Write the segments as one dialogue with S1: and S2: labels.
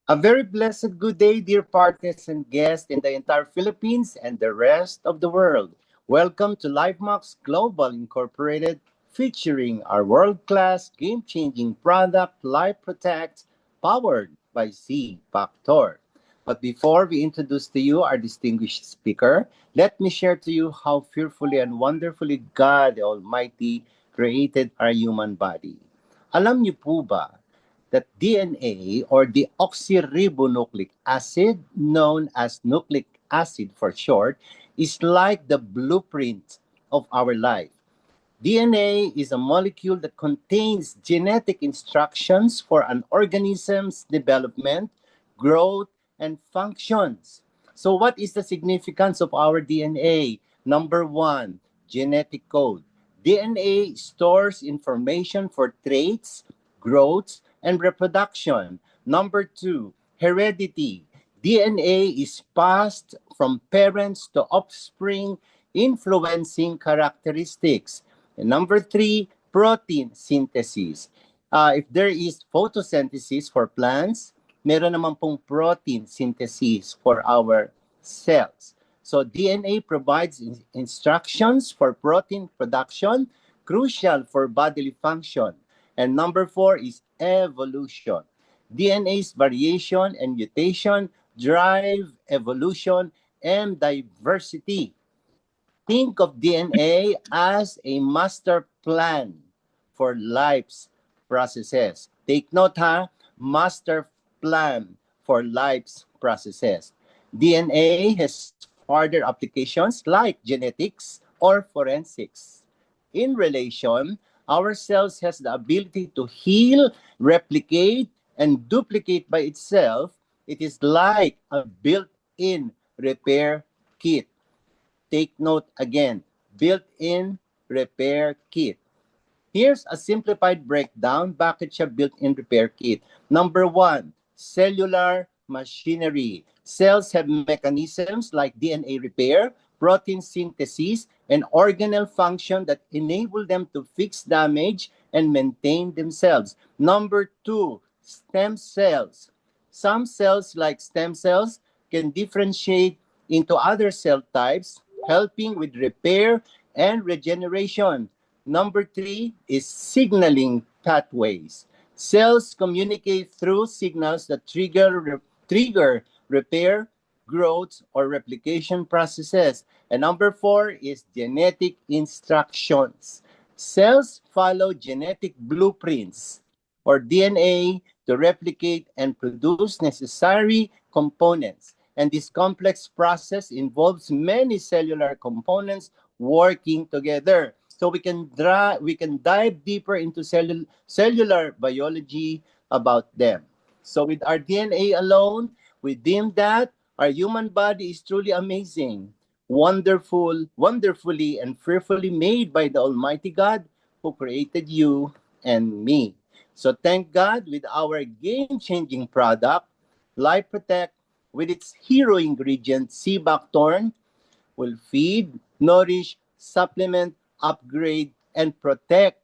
S1: A very blessed good day, dear partners and guests in the entire Philippines and the rest of the world. Welcome to LifeMox Global Incorporated, featuring our world-class game-changing product, Life Protect, powered by Z Factor. But before we introduce to you our distinguished speaker, let me share to you how fearfully and wonderfully God the Almighty created our human body. Alam niyo po ba that DNA, or the oxyribonucleic acid, known as nucleic acid for short, is like the blueprint of our life. DNA is a molecule that contains genetic instructions for an organism's development, growth, and functions. So, what is the significance of our DNA? Number one, genetic code. DNA stores information for traits, growth, and reproduction. Number two, heredity. DNA is passed from parents to offspring, influencing characteristics. And number three, protein synthesis. If there is photosynthesis for plants, meron naman pong protein synthesis for our cells. So DNA provides instructions for protein production, crucial for bodily function. And number four is evolution. DNA's variation and mutation drive evolution and diversity. Think of DNA as a master plan for life's processes. Take note ha, master plan for life's processes. DNA has further applications like genetics or forensics. In relation, our cells has the ability to heal, replicate, and duplicate by itself. It is like a built-in repair kit. Take note again, built-in repair kit. Here's a simplified breakdown. Bakit siya built-in repair kit? Number one, cellular machinery. Cells have mechanisms like DNA repair, protein synthesis, and organelle function that enable them to fix damage and maintain themselves. Number two, stem cells. Some cells, like stem cells, can differentiate into other cell types, helping with repair and regeneration. Number three is signaling pathways. Cells communicate through signals that trigger repair, growth, or replication processes. And number four is genetic instructions. Cells follow genetic blueprints or DNA to replicate and produce necessary components. And this complex process involves many cellular components working together. So we can dive deeper into cellular biology about them. So with our DNA alone, we deem that our human body is truly amazing, wonderfully and fearfully made by the Almighty God who created you and me. So thank God with our game-changing product, Life Protect, with its hero ingredient, sea buckthorn, will feed, nourish, supplement, upgrade, and protect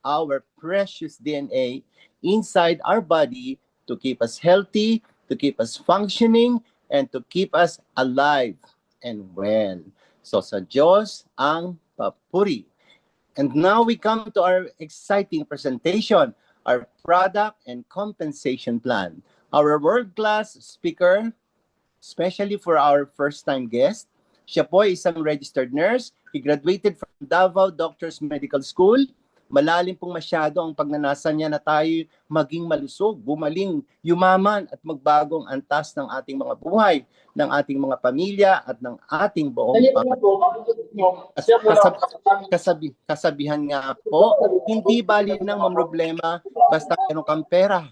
S1: our precious DNA inside our body to keep us healthy, to keep us functioning, and to keep us alive and well. So sa Diyos ang papuri. And now we come to our exciting presentation, our product and compensation plan. Our world-class speaker, especially for our first-time guest. Siya po ay isang registered nurse. He graduated from Davao Doctors Medical School. Malalim pong masyado ang pagnanasa niya na tayo maging malusog, bumaling, yumaman at magbago ang antas ng ating mga buhay, ng ating mga pamilya at ng ating buong kasabihan nga po, hindi bali ng mamroblema basta meron kang pera.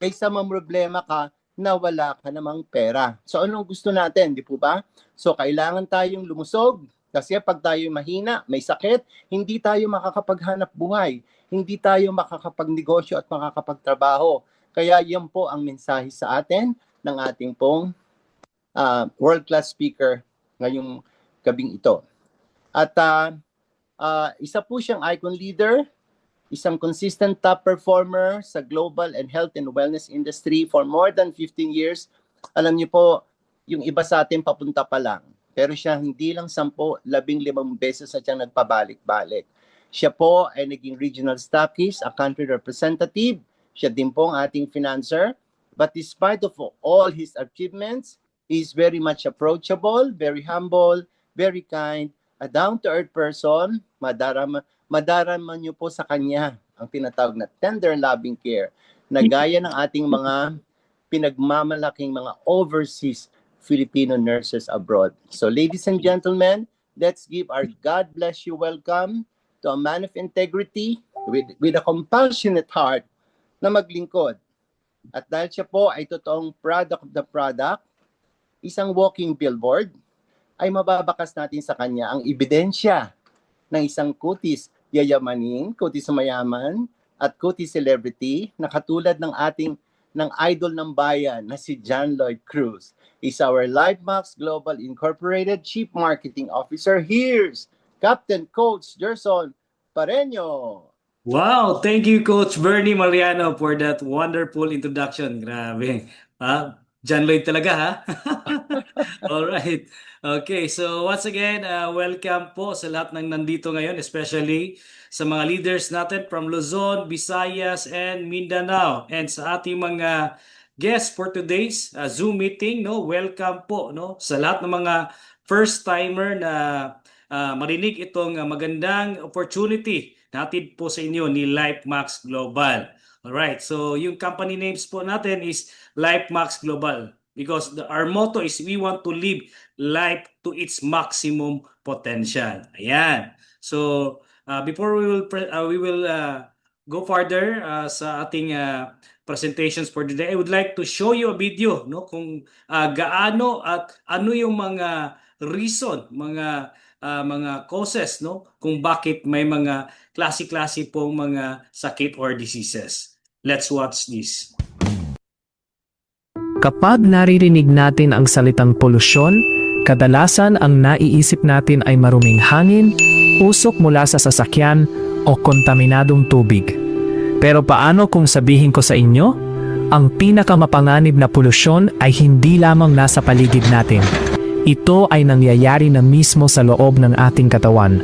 S1: Kaysa mamroblema ka na wala ka namang pera. So anong gusto natin, di po ba? So kailangan tayong lumusog kasi pag tayo mahina, may sakit, hindi tayo makakapaghanap buhay, hindi tayo makakapagnegosyo at makakapagtrabaho. Kaya yan po ang mensahe sa atin ng ating pong world-class speaker ngayong gabing ito. At isa po siyang icon leader isang consistent top performer sa global and health and wellness industry for more than 15 years. Alam niyo po, yung iba sa atin papunta pa lang. Pero siya hindi lang 10, 15 beses na siyang nagpabalik-balik. Siya po ay naging regional stockist, a country representative. Siya din po ang ating financer. But despite of all his achievements, he is very much approachable, very humble, very kind, a down-to-earth person. Madarama niyo po sa kanya ang tinatawag na tender loving care na gaya ng ating mga pinagmamalaking mga overseas Filipino nurses abroad. So ladies and gentlemen, let's give our God bless you welcome to a man of integrity with a compassionate heart na maglingkod. At dahil siya po ay totoong product of the product, isang walking billboard, ay mababakas natin sa kanya ang ebidensya ng isang kutis yayamanin, kutis mayaman, at kutis celebrity na katulad ng idol ng bayan na si John Lloyd Cruz. Is our LiveMax Global Incorporated Chief Marketing Officer. Here's Captain Coach Gerson Pareño.
S2: Wow, thank you Coach Bernie Mariano for that wonderful introduction. Grabe. John Lloyd talaga ha. All right. Okay, so once again, welcome po sa lahat ng nandito ngayon, especially sa mga leaders natin from Luzon, Visayas, and Mindanao. And sa ating mga guests for today's Zoom meeting, no, welcome po, no, sa lahat ng mga first timer na marinig itong magandang opportunity natin po sa inyo ni LifeMax Global. Alright, so yung company names po natin is LifeMax Global because our motto is we want to live life to its maximum potential. Ayan. So before we will go further sa ating presentations for today, I would like to show you a video, no, kung gaano at ano yung mga reason, mga causes, no, kung bakit may mga klase-klase pong mga sakit or diseases. Let's watch this.
S3: Kapag naririnig natin ang salitang polusyon, kadalasan ang naiisip natin ay maruming hangin, usok mula sa sasakyan, o kontaminadong tubig. Pero paano kung sabihin ko sa inyo, ang pinakamapanganib na polusyon ay hindi lamang nasa paligid natin. Ito ay nangyayari na mismo sa loob ng ating katawan.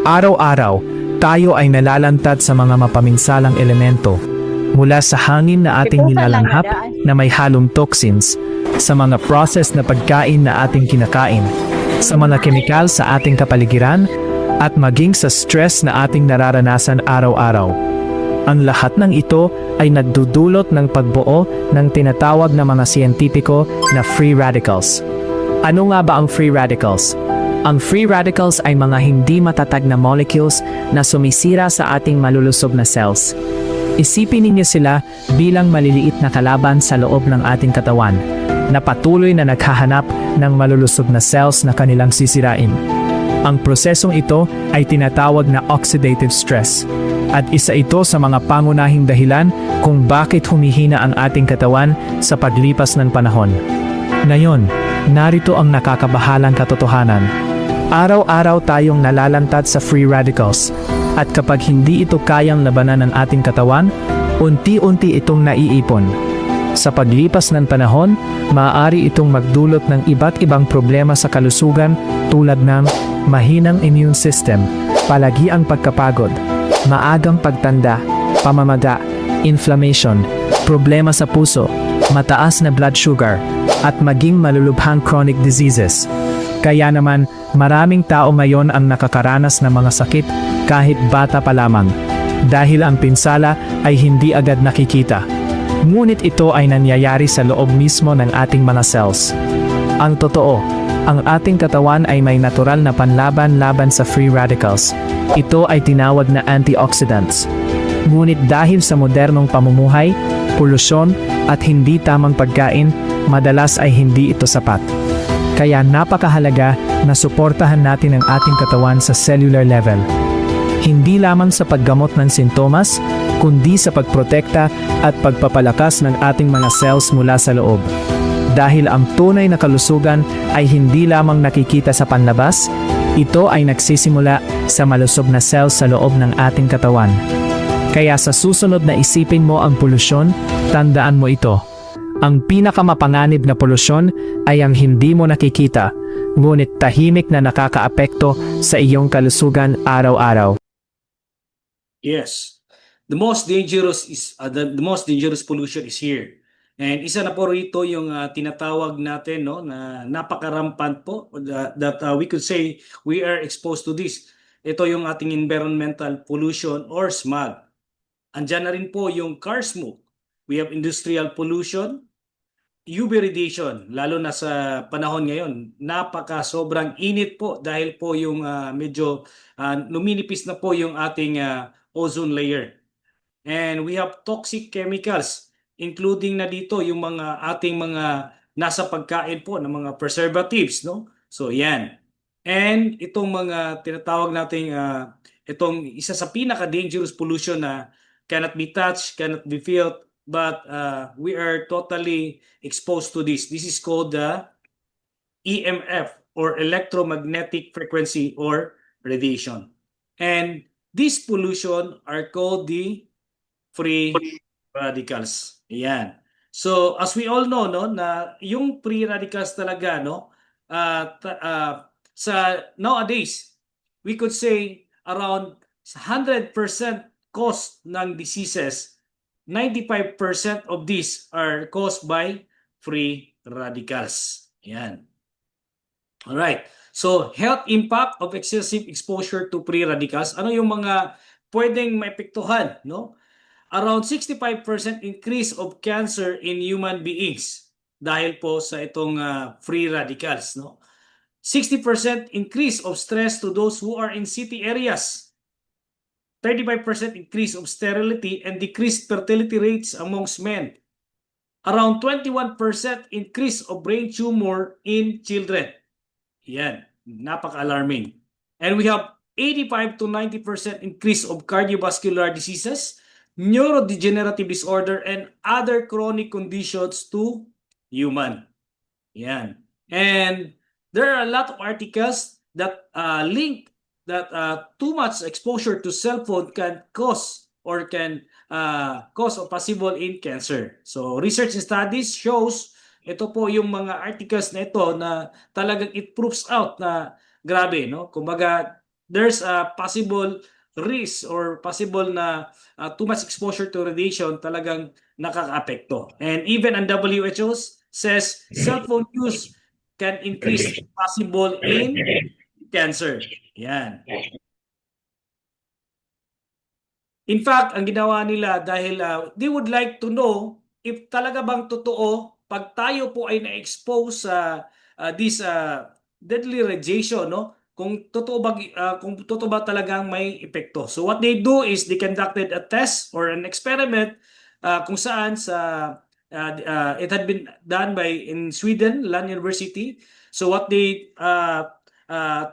S3: Araw-araw, tayo ay nalalantad sa mga mapaminsalang elemento, mula sa hangin na ating nilalanghap na may halong toxins, sa mga processed na pagkain na ating kinakain, sa mga kemikal sa ating kapaligiran, at maging sa stress na ating nararanasan araw-araw. Ang lahat ng ito ay nagdudulot ng pagbuo ng tinatawag na mga siyentipiko na free radicals. Ano nga ba ang free radicals? Ang free radicals ay mga hindi matatag na molecules na sumisira sa ating malulusob na cells. Isipin ninyo sila bilang maliliit na kalaban sa loob ng ating katawan na patuloy na naghahanap ng malulusob na cells na kanilang sisirain. Ang prosesong ito ay tinatawag na oxidative stress at isa ito sa mga pangunahing dahilan kung bakit humihina ang ating katawan sa paglipas ng panahon. Ngayon, narito ang nakakabahalang katotohanan. Araw-araw tayong nalalantad sa free radicals at kapag hindi ito kayang labanan ng ating katawan, unti-unti itong naiipon. Sa paglipas ng panahon, maaari itong magdulot ng iba't ibang problema sa kalusugan tulad ng mahinang immune system, palagiang pagkapagod, maagang pagtanda, pamamaga, inflammation, problema sa puso, mataas na blood sugar, at maging malulubhang chronic diseases. Kaya naman, maraming tao ngayon ang nakakaranas ng mga sakit kahit bata pa lamang, dahil ang pinsala ay hindi agad nakikita. Ngunit ito ay nangyayari sa loob mismo ng ating mga cells. Ang totoo, ang ating katawan ay may natural na panlaban laban sa free radicals. Ito ay tinawag na antioxidants. Ngunit dahil sa modernong pamumuhay, polusyon, at hindi tamang pagkain, madalas ay hindi ito sapat. Kaya napakahalaga na suportahan natin ang ating katawan sa cellular level. Hindi lamang sa paggamot ng sintomas, kundi sa pagprotekta at pagpapalakas ng ating mga cells mula sa loob. Dahil ang tunay na kalusugan ay hindi lamang nakikita sa panlabas, ito ay nagsisimula sa malusog na cells sa loob ng ating katawan. Kaya sa susunod na isipin mo ang polusyon, tandaan mo ito. Ang pinakamapanganib na polusyon ay ang hindi mo nakikita, ngunit tahimik na nakakaapekto sa iyong kalusugan araw-araw.
S2: Yes. The most dangerous pollution is here. And isa na po rito yung tinatawag natin, no, na napakarampant po that we could say we are exposed to this. Ito yung ating environmental pollution or smog. Andyan na rin po yung car smoke. We have industrial pollution, UV radiation, lalo na sa panahon ngayon. Sobrang init po dahil po yung medyo numinipis na po yung ating ozone layer. And we have toxic chemicals, including na dito yung mga ating mga nasa pagkain po ng mga preservatives, no? So yan. And itong mga tinatawag nating itong isa sa pinaka-dangerous pollution na cannot be touched, cannot be felt, but we are totally exposed to this. This is called the EMF or electromagnetic frequency or radiation. And this pollution are called the free radicals. Ayan. So as we all know, no, na yung free radicals talaga, no, sa nowadays we could say around 100% cause ng diseases, 95% of these are caused by free radicals. Ayan. All right. So health impact of excessive exposure to free radicals. Ano yung mga pwedeng maepektuhan, no? Around 65% increase of cancer in human beings dahil po sa itong free radicals, no? 60% increase of stress to those who are in city areas. 35% increase of sterility and decreased fertility rates amongst men. Around 21% increase of brain tumor in children. Yan, napaka-alarming. And we have 85 to 90% increase of cardiovascular diseases, neurodegenerative disorder, and other chronic conditions to human. Yan. And there are a lot of articles that link that too much exposure to cell phone can cause or can cause or possible in cancer. So research and studies shows ito po yung mga articles na ito na talagang it proves out na grabe, no? Kumbaga there's a possible risk or possible na too much exposure to radiation talagang nakakaapekto. And even ang WHO says cell phone use can increase possible in cancer. Yan. In fact, ang ginawa nila dahil they would like to know if talaga bang totoo pag tayo po ay na-expose sa this deadly radiation, no? Kung totoo ba talagang may epekto. So what they do is they conducted a test or an experiment kung saan it had been done in Sweden, Lund University. So what they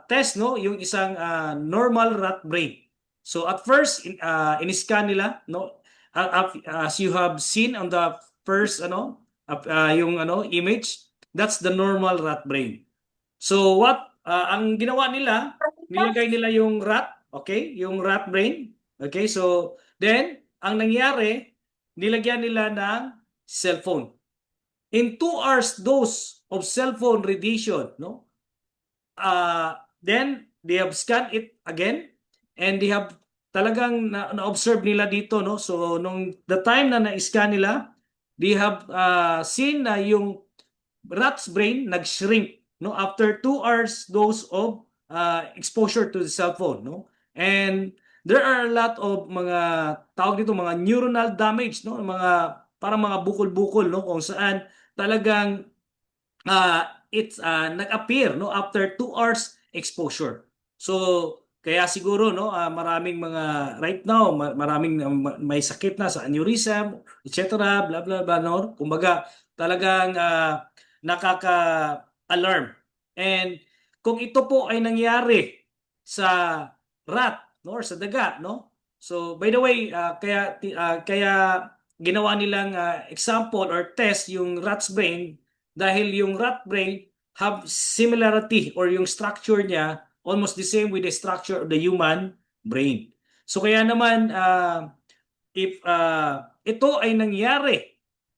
S2: test, no, yung isang normal rat brain. So at first in-scan nila, no, as you have seen on the first yung image, that's the normal rat brain. So what ang ginawa nila, nilagay nila yung rat, okay, yung rat brain. Okay, so then ang nangyari, nilagyan nila ng cellphone. In 2 hours dose of cellphone radiation, no? Then they have scanned it again and they have talagang na-observe nila dito, no? So nung the time na na-scan nila, they have seen na yung rat's brain nag-shrink, no, after 2 hours dose of exposure to the cell phone, no? And there are a lot of mga tawag dito mga neuronal damage, no, mga parang mga bukol-bukol, no, kung saan talagang it's nag-appear, no, after 2 hours exposure. So kaya siguro, no, maraming mga right now maraming may sakit na sa aneurysm, etc. blah blah blah, no. Kumbaga talagang nakaka-alarm. And kung ito po ay nangyari sa rat, no, or sa daga, no. So by the way, kaya ginawa nilang example or test yung rat's brain dahil yung rat brain have similarity or yung structure niya almost the same with the structure of the human brain. So kaya naman if ito ay nangyari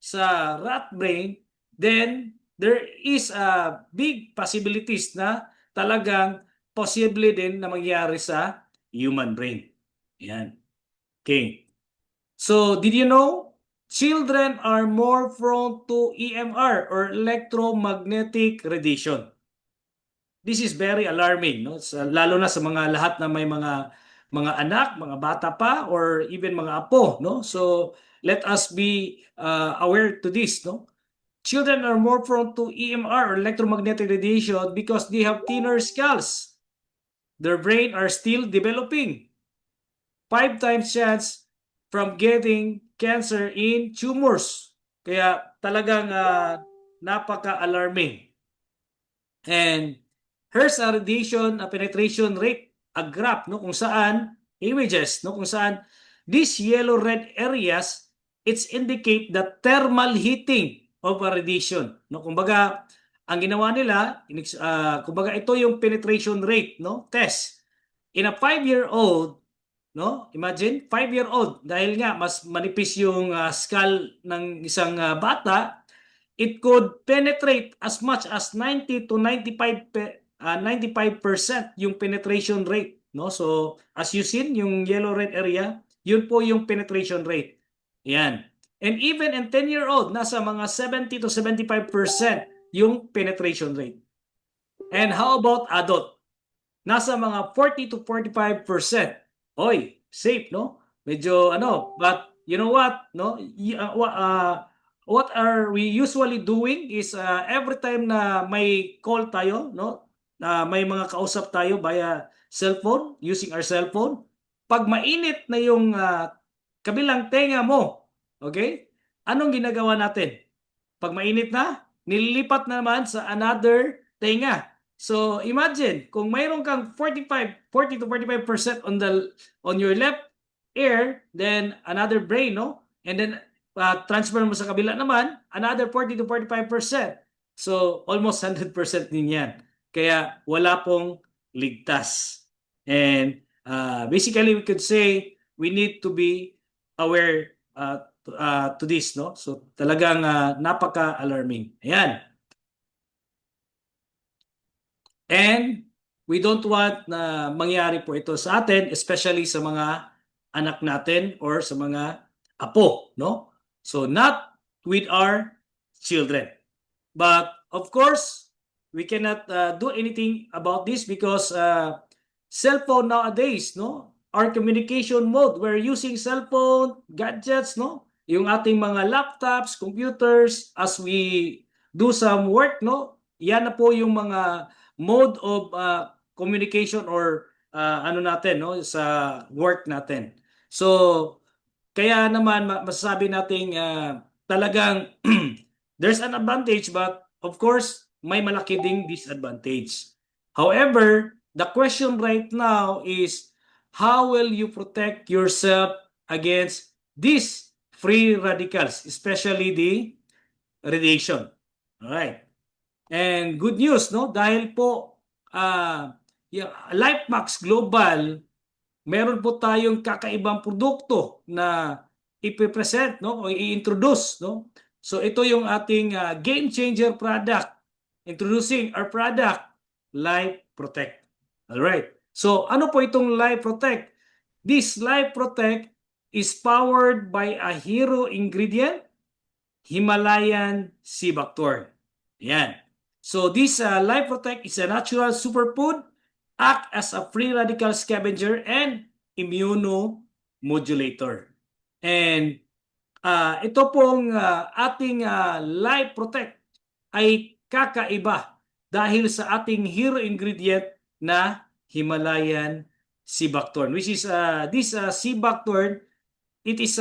S2: sa rat brain, then there is big possibilities na talagang posible din na mangyari sa human brain. Yan. Okay. So, did you know children are more prone to EMR or electromagnetic radiation? This is very alarming, no? Lalo na sa mga lahat na may mga anak, mga bata pa, or even mga apo, no? So let us be aware to this, no? Children are more prone to EMR or electromagnetic radiation because they have thinner skulls. Their brain are still developing. 5 times chance from getting cancer in tumors. Kaya talagang napaka-alarming. And here's a radiation penetration rate, a graph, no, kung saan images, no, kung saan these yellow red areas, it's indicate the thermal heating of a radiation, no. Kumbaga ang ginawa nila, kumbaga ito yung penetration rate, no, test in a 5-year-old, no, imagine 5-year-old, dahil nga mas manipis yung skull ng isang bata, it could penetrate as much as 90 to 95% yung penetration rate, no? So, as you seen, yung yellow red area, yun po yung penetration rate. Yan. And even in 10-year-old, nasa mga 70 to 75% yung penetration rate. And how about adult? Nasa mga 40 to 45%. Oy, safe, no? Medyo but you know what, no? What are we usually doing is every time na may call tayo, no? May mga kausap tayo via cellphone, using our cellphone. Pag mainit na yung kabilang tenga mo, okay? Anong ginagawa natin? Pag mainit na, nililipat naman sa another tenga. So imagine kung mayroon kang 40 to 45% on your left ear, then another brain, no? And then transfer mo sa kabila naman, another 40 to 45%. So almost 100% din yan. Kaya wala pong ligtas. And basically we could say we need to be aware to this, no? So talagang napaka-alarming. Ayan. And we don't want na mangyari po ito sa atin, especially sa mga anak natin or sa mga apo, no? So not with our children. But of course, we cannot do anything about this because cell phone nowadays, no? Our communication mode, we're using cell phone, gadgets, no? Yung ating mga laptops, computers, as we do some work, no? Yan na po yung mga mode of communication or natin, no, sa work natin. So kaya naman masasabi nating talagang there's an advantage, but of course may malaki ding disadvantage. However, the question right now is how will you protect yourself against these free radicals, especially the radiation? All right. And good news, no? Dahil po LifeMax Global, meron po tayong kakaibang produkto na ipipresent, no? O i-introduce, no? So ito yung ating game changer product. Introducing our product, Life Protect. All right. So ano po itong Life Protect? This Life Protect is powered by a hero ingredient, Himalayan sea buckthorn. Yan. So this Life Protect is a natural superfood, act as a free radical scavenger and immunomodulator. And ito pong ating Life Protect ay kakaiba dahil sa ating hero ingredient na Himalayan sea buckthorn, which is this sea buckthorn, it is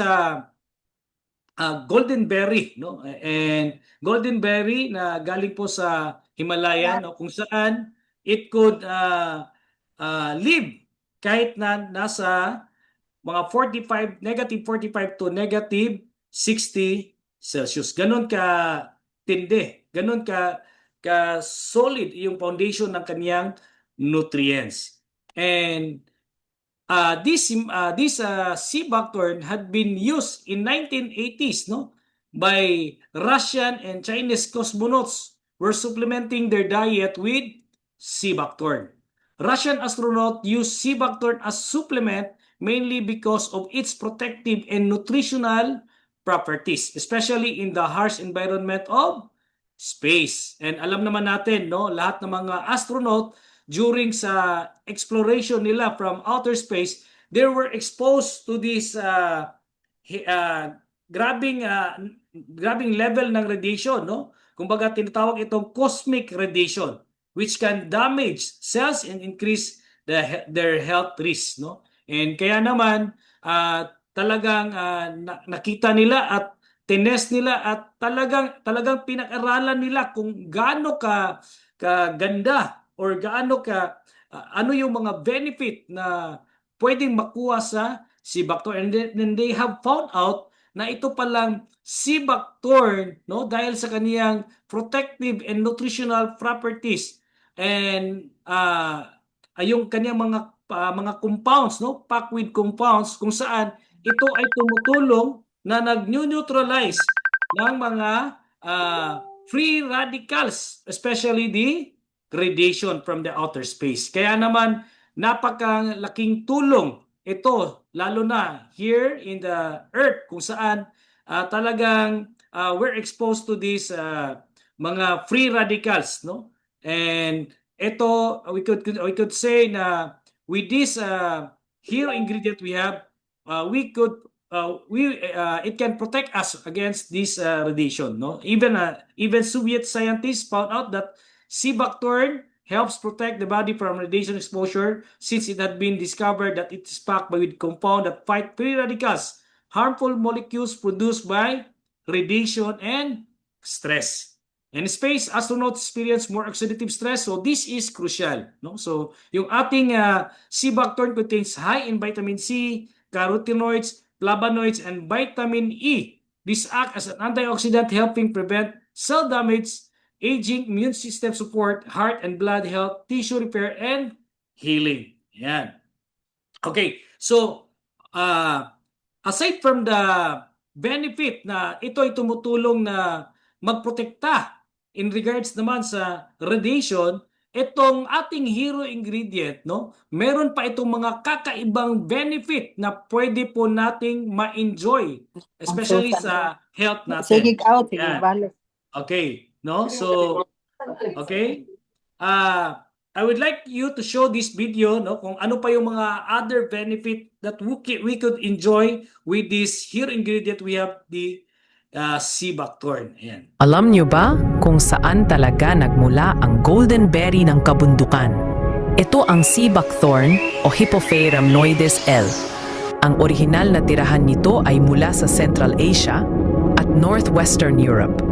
S2: golden berry, no? And golden berry na galing po sa Himalaya, no, kung saan it could live kahit na nasa mga negative 45 to negative 60 Celsius. Ganon ka tindi, ganon ka solid yung foundation ng kaniyang nutrients. And this sea buckthorn had been used in 1980s, no, by Russian and Chinese cosmonauts were supplementing their diet with sea buckthorn. Russian astronaut used sea buckthorn as supplement mainly because of its protective and nutritional properties, especially in the harsh environment of space. And alam naman natin, no, lahat ng mga astronaut during sa exploration nila from outer space, they were exposed to this grabing level ng radiation, no? Kumbaga tinatawag itong cosmic radiation, which can damage cells and increase their health risks, no? And kaya naman talagang nakita nila at tinest nila at talagang pinag-aralan nila kung gaano ka ganda or gaano ka ano yung mga benefit na pwedeng makuha sa sea buckthorn. And then they have found out na ito palang sea buckthorn, no, dahil sa kaniyang protective and nutritional properties and yung kaniyang mga compounds, no, packed with compounds kung saan ito ay tumutulong na nag-neutralize ng mga free radicals, especially the radiation from the outer space. Kaya naman napakalaking tulong ito, lalo na here in the Earth kung saan talagang we're exposed to these mga free radicals, no? And ito we could say na with this hero ingredient we have, it can protect us against this radiation, no? Even Soviet scientists found out that sea buckthorn helps protect the body from radiation exposure since it had been discovered that it is packed with compound that fight free radicals, harmful molecules produced by radiation and stress. In space, astronauts experience more oxidative stress, so this is crucial, no? So yung ating sea buckthorn contains high in vitamin C, carotenoids, flavonoids, and vitamin E. This act as an antioxidant helping prevent cell damage, aging, immune system support, heart and blood health, tissue repair, and healing. Yan. Okay, so aside from the benefit na ito ay tumutulong na magprotekta in regards naman sa radiation, itong ating hero ingredient, no, meron pa itong mga kakaibang benefit na pwede po nating ma-enjoy, especially sa health natin. Yan. Okay, no? So, okay. I would like you to show this video, no, kung ano pa yung mga other benefit that we could enjoy with this hero ingredient. We have the sea buckthorn. Ayan.
S3: Alam nyo ba kung saan talaga nagmula ang golden berry ng kabundukan? Ito ang sea buckthorn o Hippophae rhamnoides L. Ang orihinal na tirahan nito ay mula sa Central Asia at Northwestern Europe.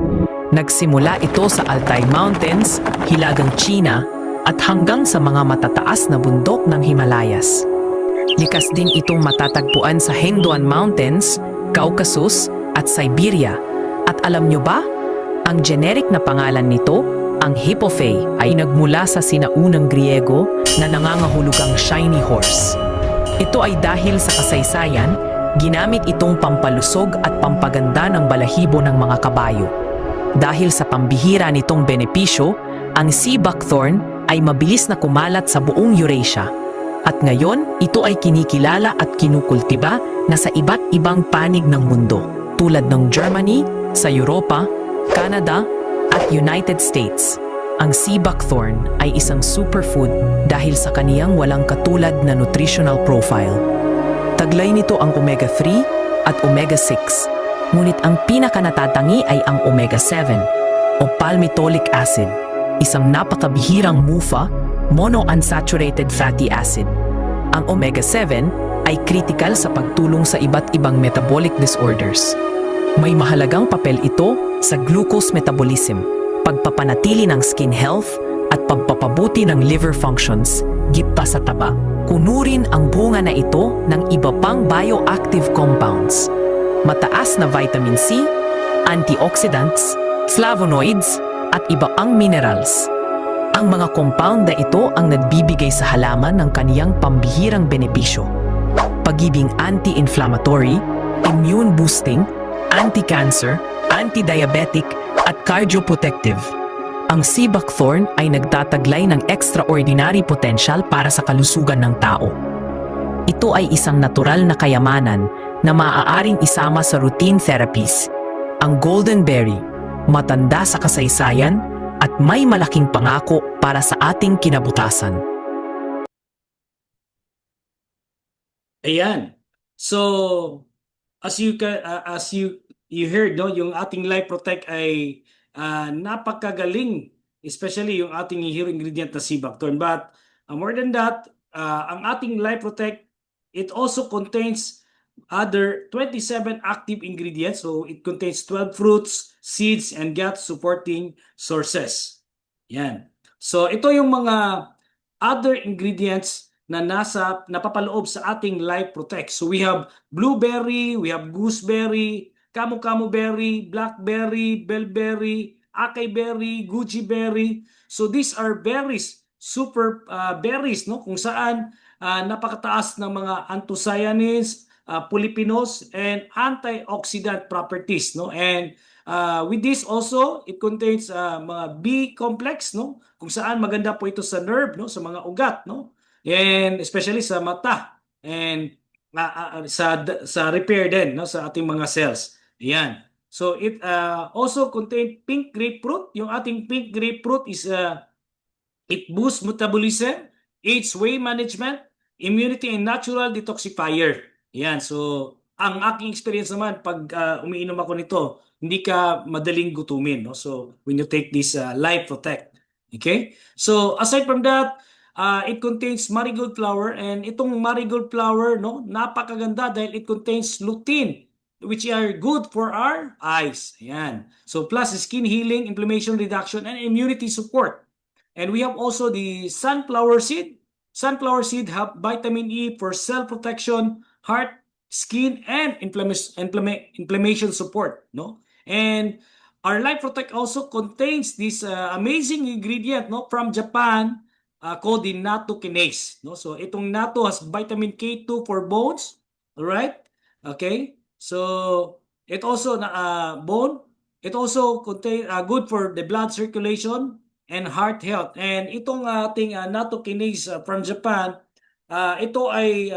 S3: Nagsimula ito sa Altai Mountains, Hilagang China, at hanggang sa mga matataas na bundok ng Himalayas. Likas din itong matatagpuan sa Hengduan Mountains, Caucasus, at Siberia. At alam nyo ba? Ang generic na pangalan nito, ang Hippophae, ay nagmula sa sinaunang Griego na nangangahulugang shiny horse. Ito ay dahil sa kasaysayan, ginamit itong pampalusog at pampaganda ng balahibo ng mga kabayo. Dahil sa pambihira nitong benepisyo, ang sea buckthorn ay mabilis na kumalat sa buong Eurasia. At ngayon, ito ay kinikilala at kinukultiba na sa iba't ibang panig ng mundo, tulad ng Germany, sa Europa, Canada, at United States. Ang sea buckthorn ay isang superfood dahil sa kaniyang walang katulad na nutritional profile. Taglay nito ang omega-3 at omega-6, ngunit ang pinakanatatangi ay ang omega-7 o palmitoleic acid, isang napakabihirang MUFA, monounsaturated fatty acid. Ang omega-7 ay critical sa pagtulong sa iba't ibang metabolic disorders. May mahalagang papel ito sa glucose metabolism, pagpapanatili ng skin health, at pagpapabuti ng liver functions, gipta sa taba. Kuno rin ang bunga na ito ng iba pang bioactive compounds. Mataas na vitamin C, antioxidants, flavonoids, at iba pang minerals. Ang mga compound na ito ang nagbibigay sa halaman ng kaniyang pambihirang benepisyo. pagibing anti-inflammatory, immune boosting, anti-cancer, anti-diabetic, at cardioprotective. Ang sea buckthorn ay nagtataglay ng extraordinary potential para sa kalusugan ng tao. Ito ay isang natural na kayamanan na maaaring isama sa routine therapies. Ang golden berry, matanda sa kasaysayan at may malaking pangako para sa ating kinabukasan.
S2: Ayan. So, as you heard, no, yung ating Life Protect ay napakagaling, especially yung ating hero ingredient na sea buckthorn. But more than that, ang ating Life Protect, it also contains other 27 active ingredients. So it contains 12 fruits, seeds, and gut supporting sources. Yan. So ito yung mga other ingredients na napapaloob sa ating Life Protect. So we have blueberry, we have gooseberry, camu berry, blackberry, bellberry, acai berry, goji berry. So these are berries, super berries, no, kung saan napakataas ng mga anthocyanins, polyphenols, and antioxidant properties, no. And with this also, it contains mga B complex, no, kung saan maganda po ito sa nerve, no, sa mga ugat, no, and especially sa mata, and sa repair din, no, sa ating mga cells. Ayan. So it also contain pink grapefruit. Yung ating pink grapefruit is it boosts metabolism, aids weight management, immunity, and natural detoxifier. Ayan. So ang aking experience naman pag umiinom ako nito, hindi ka madaling gutumin, no? So when you take this Life Protect. Okay? So aside from that, it contains marigold flower, and itong marigold flower, no, napakaganda dahil it contains lutein, which are good for our eyes. Ayan. So plus skin healing, inflammation reduction, and immunity support. And we have also the sunflower seed. Sunflower seed have vitamin E for cell protection, heart, skin, and inflammation support, no? And our Life Protect also contains this amazing ingredient, no, from Japan, called the natto kinase, no? So itong natto has vitamin K2 for bones, all right? Okay? So it also bone, it also contain good for the blood circulation and heart health. And itong ating natto kinase from Japan, ito ay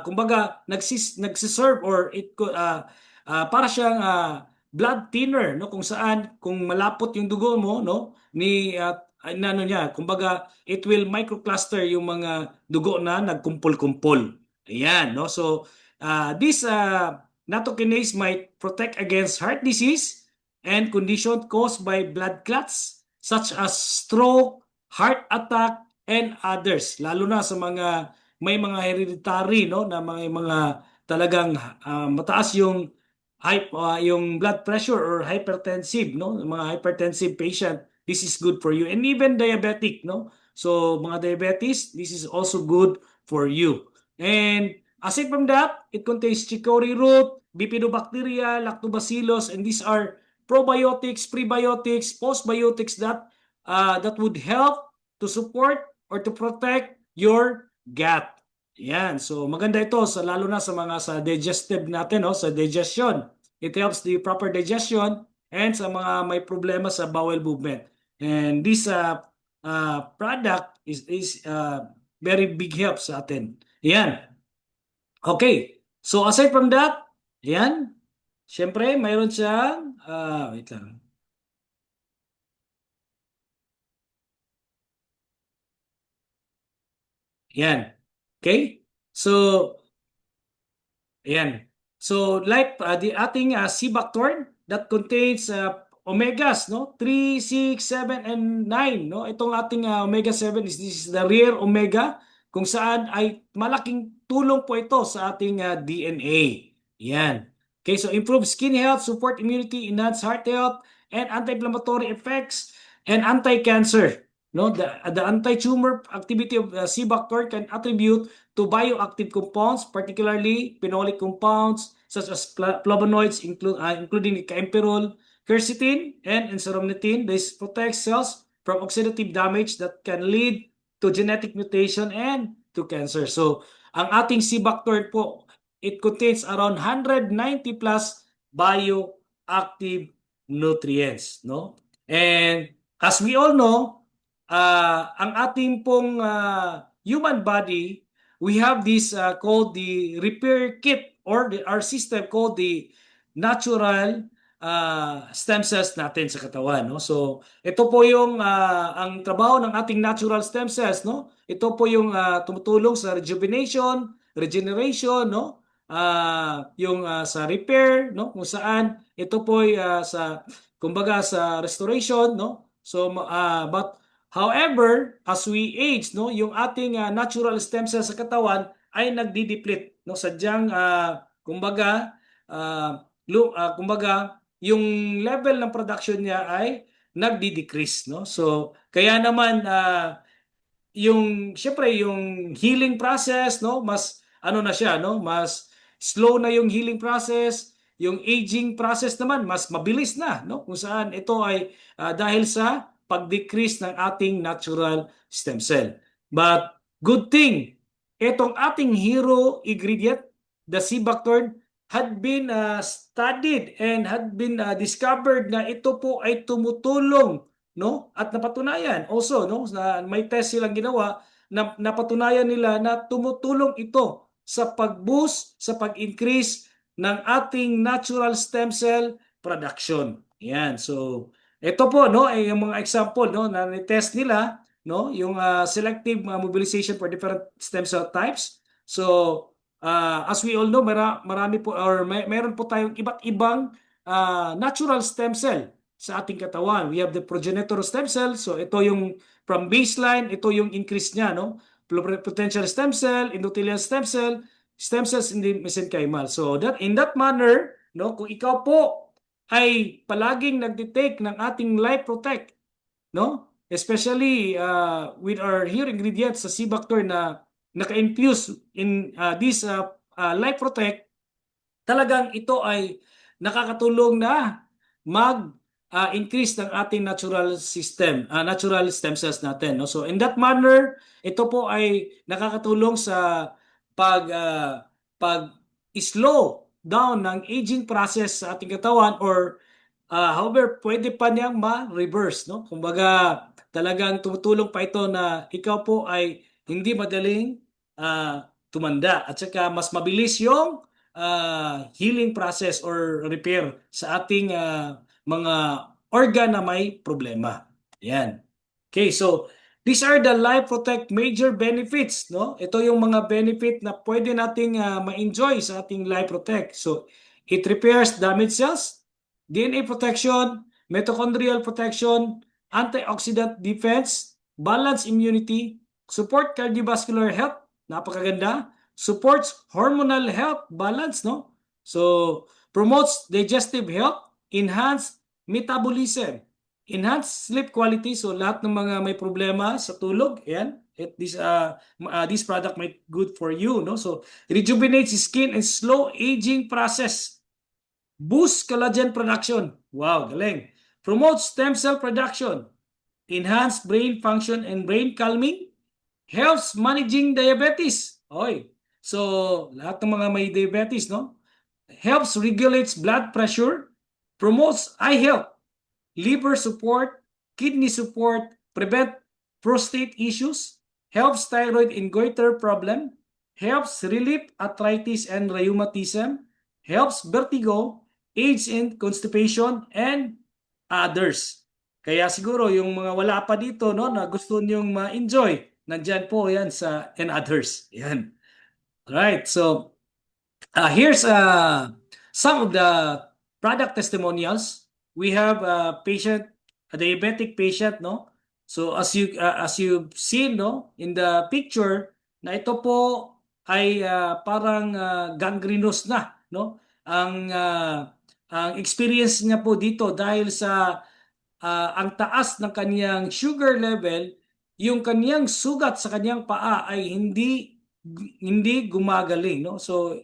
S2: kumbaga nagsiserve, or it para siyang blood thinner, no, kung saan kung malapot yung dugo mo, no, ni ano niya, kumbaga it will microcluster yung mga dugo na nagkumpol-kumpol. Ayan, no. So this natto kinase might protect against heart disease and condition caused by blood clots such as stroke, heart attack, and others, lalo na sa mga may mga hereditary, no, na mga talagang mataas yung yung blood pressure or hypertensive, no, mga hypertensive patient. This is good for you, and even diabetic, no. So mga diabetes, this is also good for you. And aside from that, it contains chicory root, bifidobacteria, lactobacillus, and these are probiotics, prebiotics, postbiotics that would help to support or to protect your gut. Yan. So maganda ito lalo na sa mga sa digestive natin, no, sa digestion. It helps the proper digestion, and sa mga may problema sa bowel movement. And this product is very big help sa atin. Yan. Okay. So aside from that, yan. Syempre, mayroon siyang wait lang. Yan. Okay? So, ayan. So, like the ating sea buckthorn that contains omegas, no? 3, 6, 7, and 9, no? Itong ating omega 7 this is the rare omega, kung saan ay malaking tulong po ito sa ating DNA. Yan. Okay, so improve skin health, support immunity, enhance heart health, and anti-inflammatory effects, and anti-cancer. No, the anti-tumor activity of sea buckthorn can attribute to bioactive compounds, particularly phenolic compounds such as flavonoids, including campherol, quercetin, and enseromnitin. This protects cells from oxidative damage that can lead to genetic mutation and to cancer. So ang ating Cibactord po, it contains around 190 plus bioactive nutrients, no? And as we all know, ang ating pong human body, we have this called the repair kit or our system called the natural stem cells natin sa katawan, no? So ito po yung ang trabaho ng ating natural stem cells, no? Ito po yung tumutulong sa rejuvenation, regeneration, no? Yung sa repair, no? Kung saan ito po ay sa kumbaga sa restoration, no? So but however, as we age, no, yung ating natural stem cells sa katawan ay nagdi-deplete, no? Sadyang kumbaga kumbaga yung level ng production niya ay nagdi-decrease, no? So kaya naman yung syempre yung healing process, no, mas ano na siya, no, mas slow na yung healing process. Yung aging process naman mas mabilis na, no, kung saan ito ay dahil sa pag-decrease ng ating natural stem cell. But good thing, itong ating hero ingredient, the Cibactord, had been studied and had been discovered na ito po ay tumutulong, no? At napatunayan also, no, na may test silang ginawa na napatunayan nila na tumutulong ito sa pag-boost, sa pag-increase ng ating natural stem cell production. Yan. So ito po, no, ay yung mga example, no, na ni-test nila, no, yung selective mobilization for different stem cell types. So as we all know, marami po or meron po tayong iba't ibang natural stem cell sa ating katawan. We have the progenitor stem cell. So ito yung from baseline, ito yung increase niya, no? Potential stem cell, endothelial stem cells in the mesenchymal. So that in that manner, no, kung ikaw po ay palaging nagde-take ng ating Life Protect, no? Especially with our here ingredients sa Cibactord na naka-infuse in this Life Protect, talagang ito ay nakakatulong na mag-increase ng ating natural system, natural stem cells natin, no? So in that manner, ito po ay nakakatulong sa pag-slow down ng aging process sa ating katawan or however, pwede pa niyang ma-reverse, no? Kumbaga, talagang tumutulong pa ito na ikaw po ay hindi madaling tumanda at saka mas mabilis yung healing process or repair sa ating mga organ na may problema. Yan. Okay, so these are the Life Protect major benefits, no? Ito yung mga benefit na pwede nating ma-enjoy sa ating Life Protect. So, it repairs damaged cells, DNA protection, mitochondrial protection, antioxidant defense, balance immunity, support cardiovascular health, napakaganda, supports hormonal health balance, no? So, promotes digestive health, enhance metabolism, enhance sleep quality. So, lahat ng mga may problema sa tulog, yan, this product might good for you, no? So, rejuvenates skin and slow aging process. Boost collagen production. Wow, galing. Promotes stem cell production. Enhance brain function and brain calming. Helps managing diabetes. Oy. So, lahat ng mga may diabetes, no? Helps regulates blood pressure. Promotes eye health. Liver support. Kidney support. Prevent prostate issues. Helps thyroid and goiter problem. Helps relieve arthritis and rheumatism. Helps vertigo, aids in constipation, and others. Kaya siguro yung mga wala pa dito, no, na gusto niyong ma-enjoy, nandyan po yan sa and others. Yan. Alright, so here's some of the product testimonials. We have a patient, a diabetic patient, no? So as you've seen, no, in the picture, na ito po ay parang gangrenous na, no? Ang experience niya po dito dahil sa ang taas ng kaniyang sugar level, yung kaniyang sugat sa kaniyang paa ay hindi gumagaling, no? So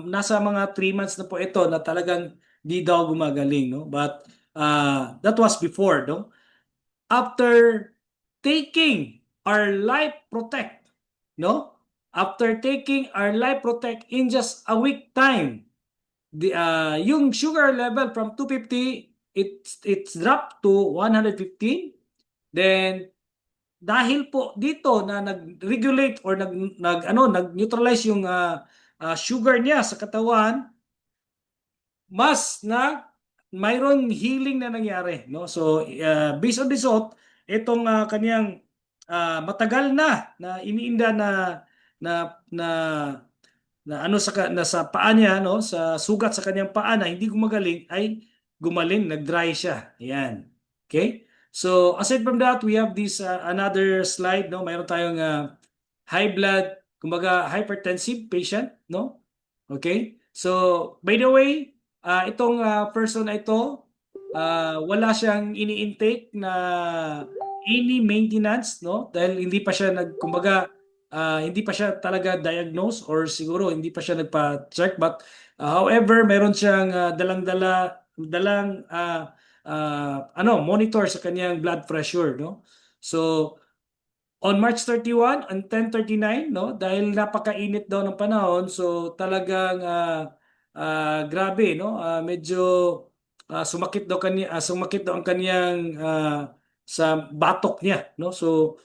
S2: nasa mga 3 months na po ito na talagang di daw gumagaling, no? But that was before, no? After taking our Life Protect, no? after taking our Life Protect in just a week time, yung sugar level from 250, it's dropped to 115. Then dahil po dito na nag-regulate or nag-neutralize yung sugar niya sa katawan, mas na mayroong healing na nangyari, no? So based on this itong kaniyang matagal na iniinda na na sa paa niya, no, sa sugat sa kanyang paa na hindi gumagaling, ay gumaling, nag-dry siya. Ayan. Okay? So aside from that, we have this another slide, no. Mayroon tayong high blood, kumbaga hypertensive patient, no? Okay? So by the way, itong person na ito, wala siyang ini-intake na any maintenance, no? Dahil hindi pa siya kumbaga hindi pa siya talaga diagnose or siguro hindi pa siya nagpa-check, but however meron siyang dalang monitor sa kanyang blood pressure, no? So on March 31 and 10:39, no, dahil napakainit daw ng panahon, so talagang grabe, no, medyo sumakit daw ang kaniyang sa batok niya, no. So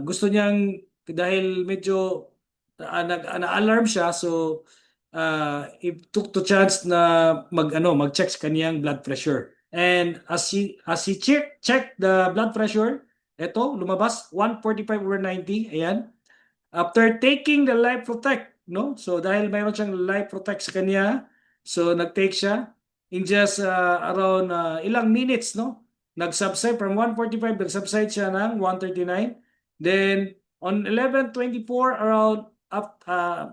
S2: gusto niyang, dahil medyo na-alarm siya, so it took the chance na mag-check sa kaniyang blood pressure. And as he checked the blood pressure, eto lumabas 145/90. Ayan. After taking the Life Protect, no? So dahil mayroon siyang Life Protect sa kanya, so nag-take siya in just around ilang minutes, no? Nag-subside from 145, nag-subside siya ng 139. Then on 11:24, around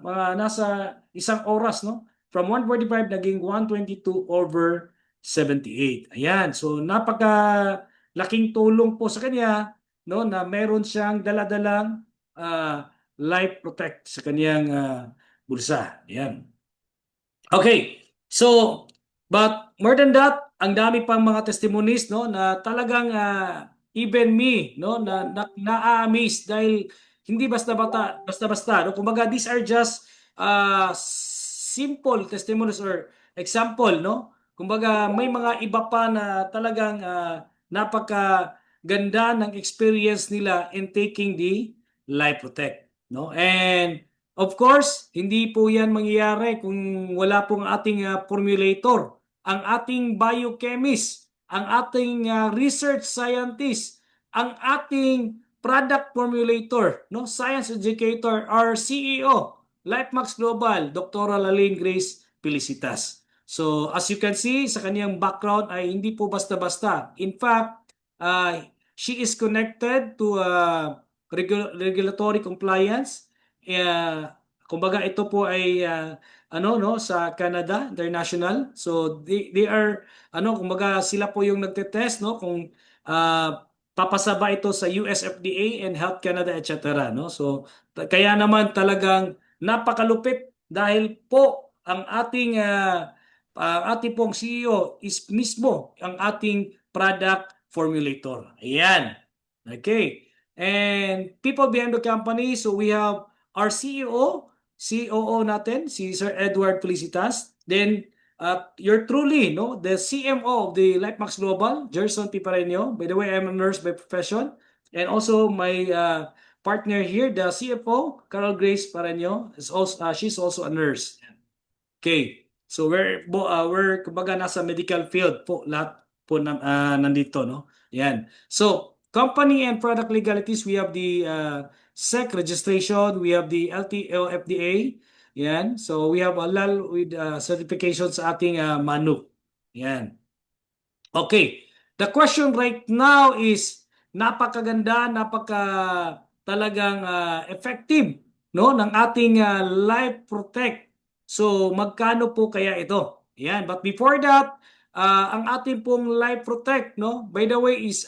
S2: mga nasa isang oras, no? From 145 naging 122/78. Ayan. So napaka-laking tulong po sa kanya, no, na meron siyang daladalang Life Protect sa kaniyang bulsa. Ayan. Okay. So, but more than that, ang dami pang mga testimonies, no, na talagang even me, no, na-amaze dahil hindi basta-basta, no. Kumbaga these are just simple testimonies or example, no. Kumbaga may mga iba pa na talagang napakaganda ng experience nila in taking the Life Protect, no. And of course, hindi po yan mangyayari kung wala pong ating formulator, ang ating biochemist, ang ating research scientist, ang ating product formulator, no, science educator, our CEO, LifeMax Global, Dr. Laline Grace Felicitas. So as you can see, sa kanyang background ay hindi po basta-basta. In fact, she is connected to regulatory compliance. Kumbaga ito po ay sa Canada International. So they are kumbaga sila po yung nagte-test, no, kung papasa ba ito sa US FDA and Health Canada, etc., no. So kaya naman talagang napakalupit dahil po ang ating pong CEO is mismo ang ating product formulator. Ayan. Okay. And people behind the company, so we have our COO natin, si Sir Edward Felicitas. Then, you're truly, no, the CMO of the LifeMax Global, Gerson Pipareño. By the way, I'm a nurse by profession. And also my partner here, the CFO, Carol Grace Pareño, she's also a nurse. Okay. So we're kumbaga nasa medical field po, lahat po nandito, no. Yan. So company and product legalities, we have the SEC registration, we have the LTO FDA. Yan. So we have halal with certification sa ating manok. Yan. Okay. The question right now is napakaganda, talagang effective, no, ng ating Life Protect. So magkano po kaya ito? Yan. But before that, ang ating pong Life Protect, no, by the way, is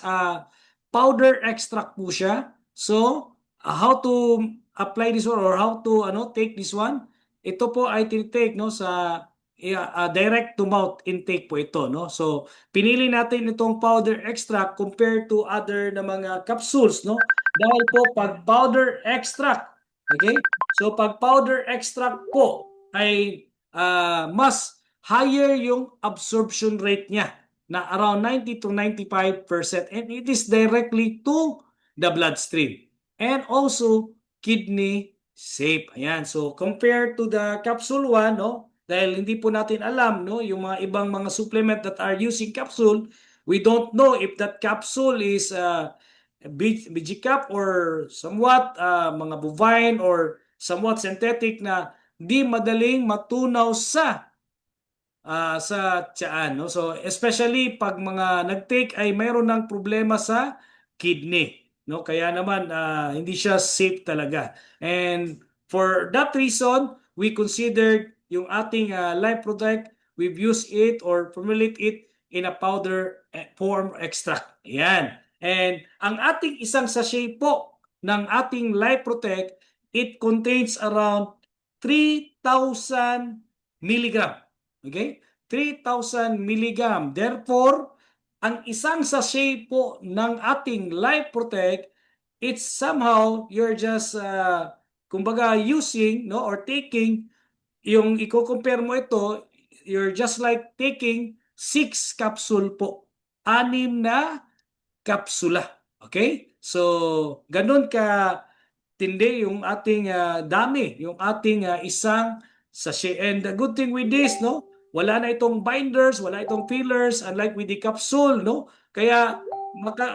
S2: powder extract po siya. So how to apply this one or how to take this one? Ito po ay tinitake, no, sa direct to mouth intake po ito, no. So pinili natin itong powder extract compared to other na mga capsules, no. Dahil po pag powder extract, Okay? So pag powder extract po ay mas higher yung absorption rate niya na around 90 to 95% and it is directly to the bloodstream and also kidney safe. Ayan. So compared to the capsule 1, no? Dahil hindi po natin alam, no, yung mga ibang mga supplement that are using capsule, we don't know if that capsule is BG Cap or somewhat mga bovine or somewhat synthetic na di madaling matunaw sa tiyan, no? So especially pag mga nag-take ay mayroon ng problema sa kidney, no? Kaya naman hindi siya safe talaga. And for that reason, we considered yung ating Life Protect, we've used it or formulate it in a powder form extract. Yan. And ang ating isang sachet po ng ating Life Protect, it contains around 3,000 milligram. Okay? 3,000 milligram. Therefore, ang isang sachet po ng ating Life Protect, it's somehow you're just kumbaga using, no, or taking, yung i-compare mo ito, you're just like taking 6 capsule po. 6 na kapsula. Okay? So, ganun ka tindi yung ating dami, yung ating isang sachet. And the good thing with this, no, wala na itong binders, wala itong fillers, unlike with the capsule, no. Kaya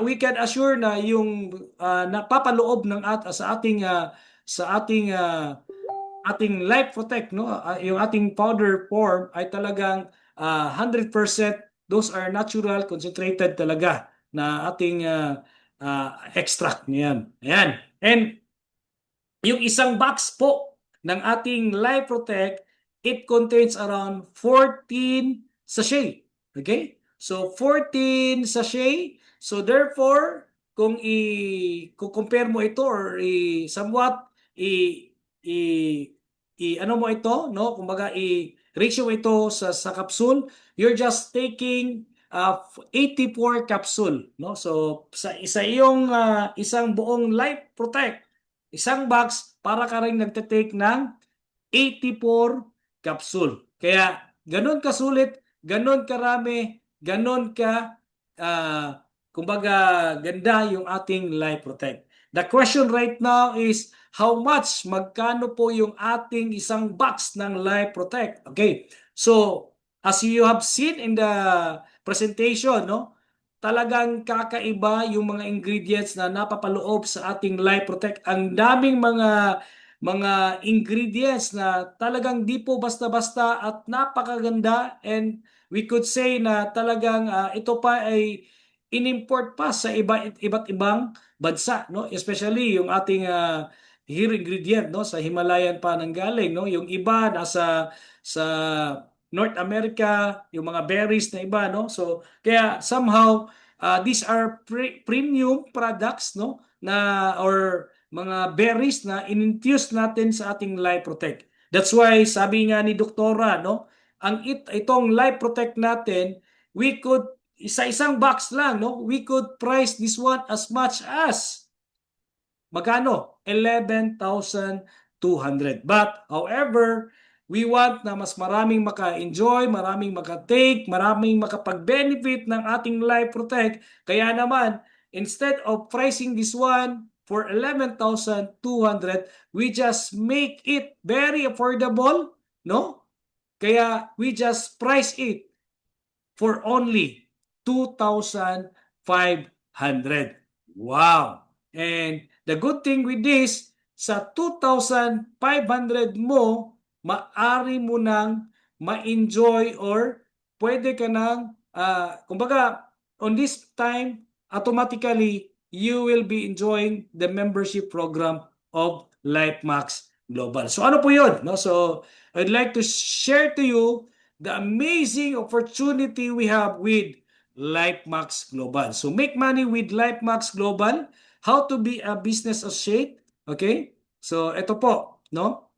S2: we can assure na yung napapaloob ng sa ating Life Protect, no, yung ating powder form ay talagang 100% those are natural concentrated talaga na ating extract niyan. Ayan. And yung isang box po ng ating Life Protect, it contains around 14 sachet. Okay? So 14 sachet. So therefore, kung i-compare mo ito or somewhat i ano mo ito, no? Kumbaga i-ratio ito sa capsule, you're just taking 84 capsule, no? So sa iyong isang buong Life Protect, isang box para ka rin nagte-take ng 84 capsule. Kaya ganun kasulit, ganun karami, ganun ka kumbaga ganda yung ating Life Protect. The question right now is how much, magkano po yung ating isang box ng Life Protect? Okay. So, as you have seen in the presentation, no? Talagang kakaiba yung mga ingredients na napapaloob sa ating Life Protect. Ang daming mga ingredients na talagang di po basta-basta at napakaganda, and we could say na talagang ito pa ay inimport pa sa iba't ibang bansa, no? Especially yung ating here ingredient, no, sa Himalayan pa nanggaling, no? Yung iba nasa sa North America, yung mga berries na iba, no? So kaya somehow these are premium products, no, na or mga berries na in-infuse natin sa ating Life Protect. That's why sabi nga ni Doktora, no, itong Life Protect natin, we could isa-isang box lang, no, we could price this one as much as magkano? 11,200. But however, we want na mas maraming maka-enjoy, maraming maka-take, maraming makapag-benefit ng ating Life Protect. Kaya naman, instead of pricing this one for 11,200, we just make it very affordable, no? Kaya we just price it for only 2,500. Wow! And the good thing with this, sa 2,500 mo, maari mo nang ma-enjoy or pwede ka nang, kumbaga, on this time, automatically, you will be enjoying the membership program of LifeMax Global. So ano po yun? No? So I'd like to share to you the amazing opportunity we have with LifeMax Global. So make money with LifeMax Global. How to be a business associate. Okay? So ito po, no?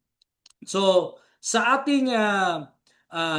S2: So sa ating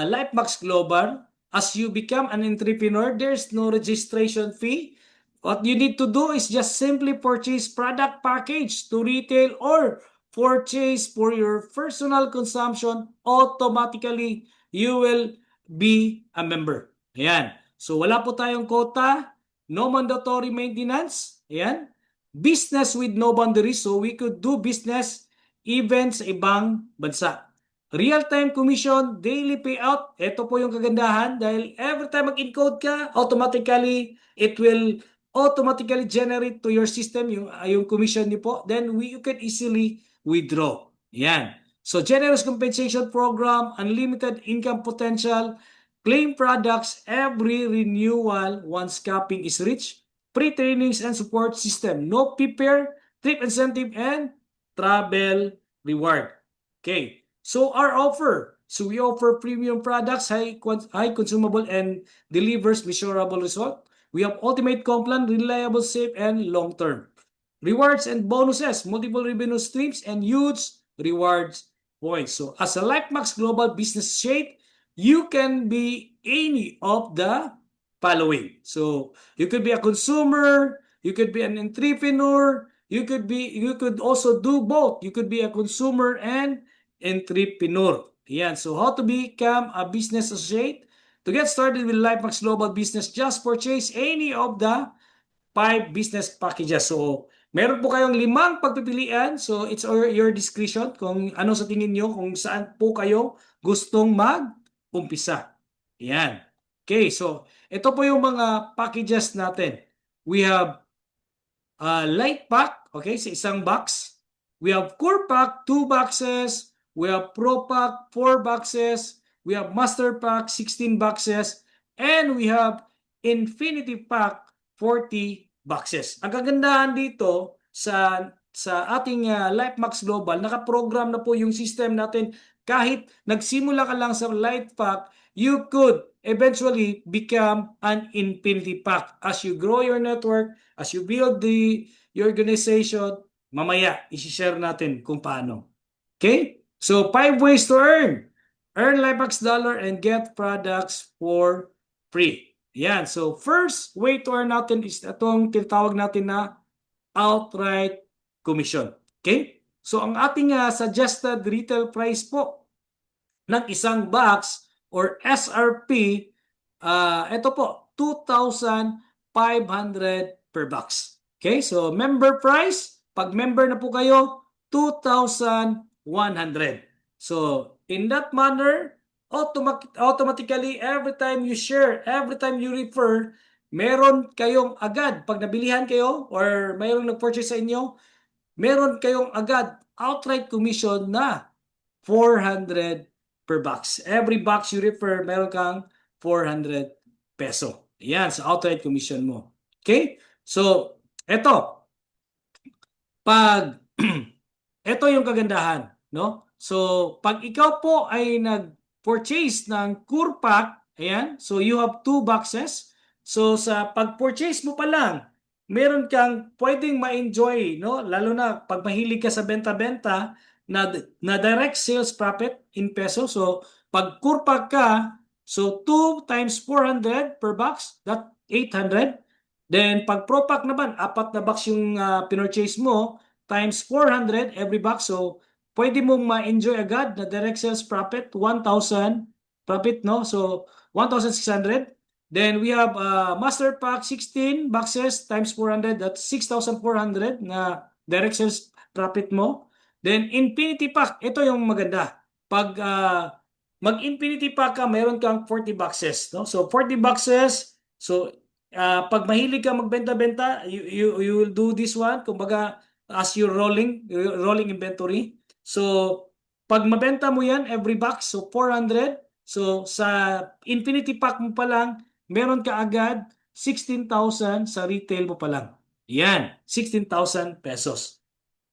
S2: LifeMax Global, as you become an entrepreneur, there's no registration fee. What you need to do is just simply purchase product package to retail or purchase for your personal consumption, automatically you will be a member. Ayan. So wala po tayong quota, no mandatory maintenance. Ayan. Business with no boundaries. So we could do business even sa ibang bansa. Real-time commission, daily payout. Ito po yung kagandahan dahil every time mag-encode ka, automatically, it will automatically generate to your system yung commission niyo po. Then you can easily withdraw. Yan. So generous compensation program, unlimited income potential, claim products every renewal once capping is reached, pre-trainings and support system, no prepare, trip incentive, and travel reward. Okay. So our offer. So we offer premium products, high consumable, and delivers measurable result. We have ultimate compliant, reliable, safe, and long-term. Rewards and bonuses, multiple revenue streams, and huge rewards points. So as a LifeMax Global Business Shade, you can be any of the following. So you could be a consumer, you could be an entrepreneur, you could also do both. You could be a consumer and entrepreneur. Yan. So how to become a business associate? To get started with LifeMax Global Business, just purchase any of the 5 business packages. So meron po kayong 5 pagpipilian. So it's your discretion kung ano sa tingin nyo, kung saan po kayo gustong mag-umpisa. Yan. Okay, so ito po yung mga packages natin. We have light pack, okay, sa isang box. We have core pack, 2 boxes. We have pro pack, 4 boxes. We have master pack, 16 boxes. And we have infinity pack, 40 boxes. Ang kagandahan dito sa ating LifeMax Global, nakaprogram na po yung system natin. Kahit nagsimula ka lang sa light pack, you could eventually become an infinity pack. As you grow your network, as you build your organization, mamaya isi-share natin kung paano. Okay? So 5 ways to earn. Earn LifeMax dollar and get products for free. Yan. So first way to earn natin is itong tinatawag natin na outright commission. Okay? So ang ating suggested retail price po ng isang box or SRP, ito po, 2,500 per box. Okay? So member price, pag member na po kayo, 2,100. So in that manner, automatically, every time you share, every time you refer, meron kayong agad, pag nabilihan kayo or mayroong nag-purchase sa inyo, meron kayong agad outright commission na 400 per box. Every box you refer, meron kang 400 peso. Yan, sa outright commission mo. Okay? So, eto. Pag, eto yung kagandahan, no? So, pag ikaw po ay nag-purchase ng core pack, ayan, so you have 2 boxes. So, sa pag-purchase mo pa lang, meron kang pwedeng ma-enjoy, no? Lalo na pag mahilig ka sa benta-benta na direct sales profit in peso. So, pag core pack ka, so 2 times 400 per box, that 800. Then, pag pro pack naman, 4 na box yung pinurchase mo, times 400 every box. So, pwede mong ma-enjoy agad na direct sales profit, 1,000 profit, no? So, 1,600. Then, we have master pack, 16 boxes times 400. That's 6,400 na direct sales profit mo. Then, infinity pack. Ito yung maganda. Pag mag-infinity pack ka, mayroon kang 40 boxes, no? So, 40 boxes. So, pag mahilig ka magbenta-benta, you will do this one. Kumbaga, as you're rolling inventory. So, pag mabenta mo yan, every box, so 400. So, sa infinity pack mo pa lang, meron ka agad 16,000 sa retail mo pa lang. Yan, 16,000 pesos.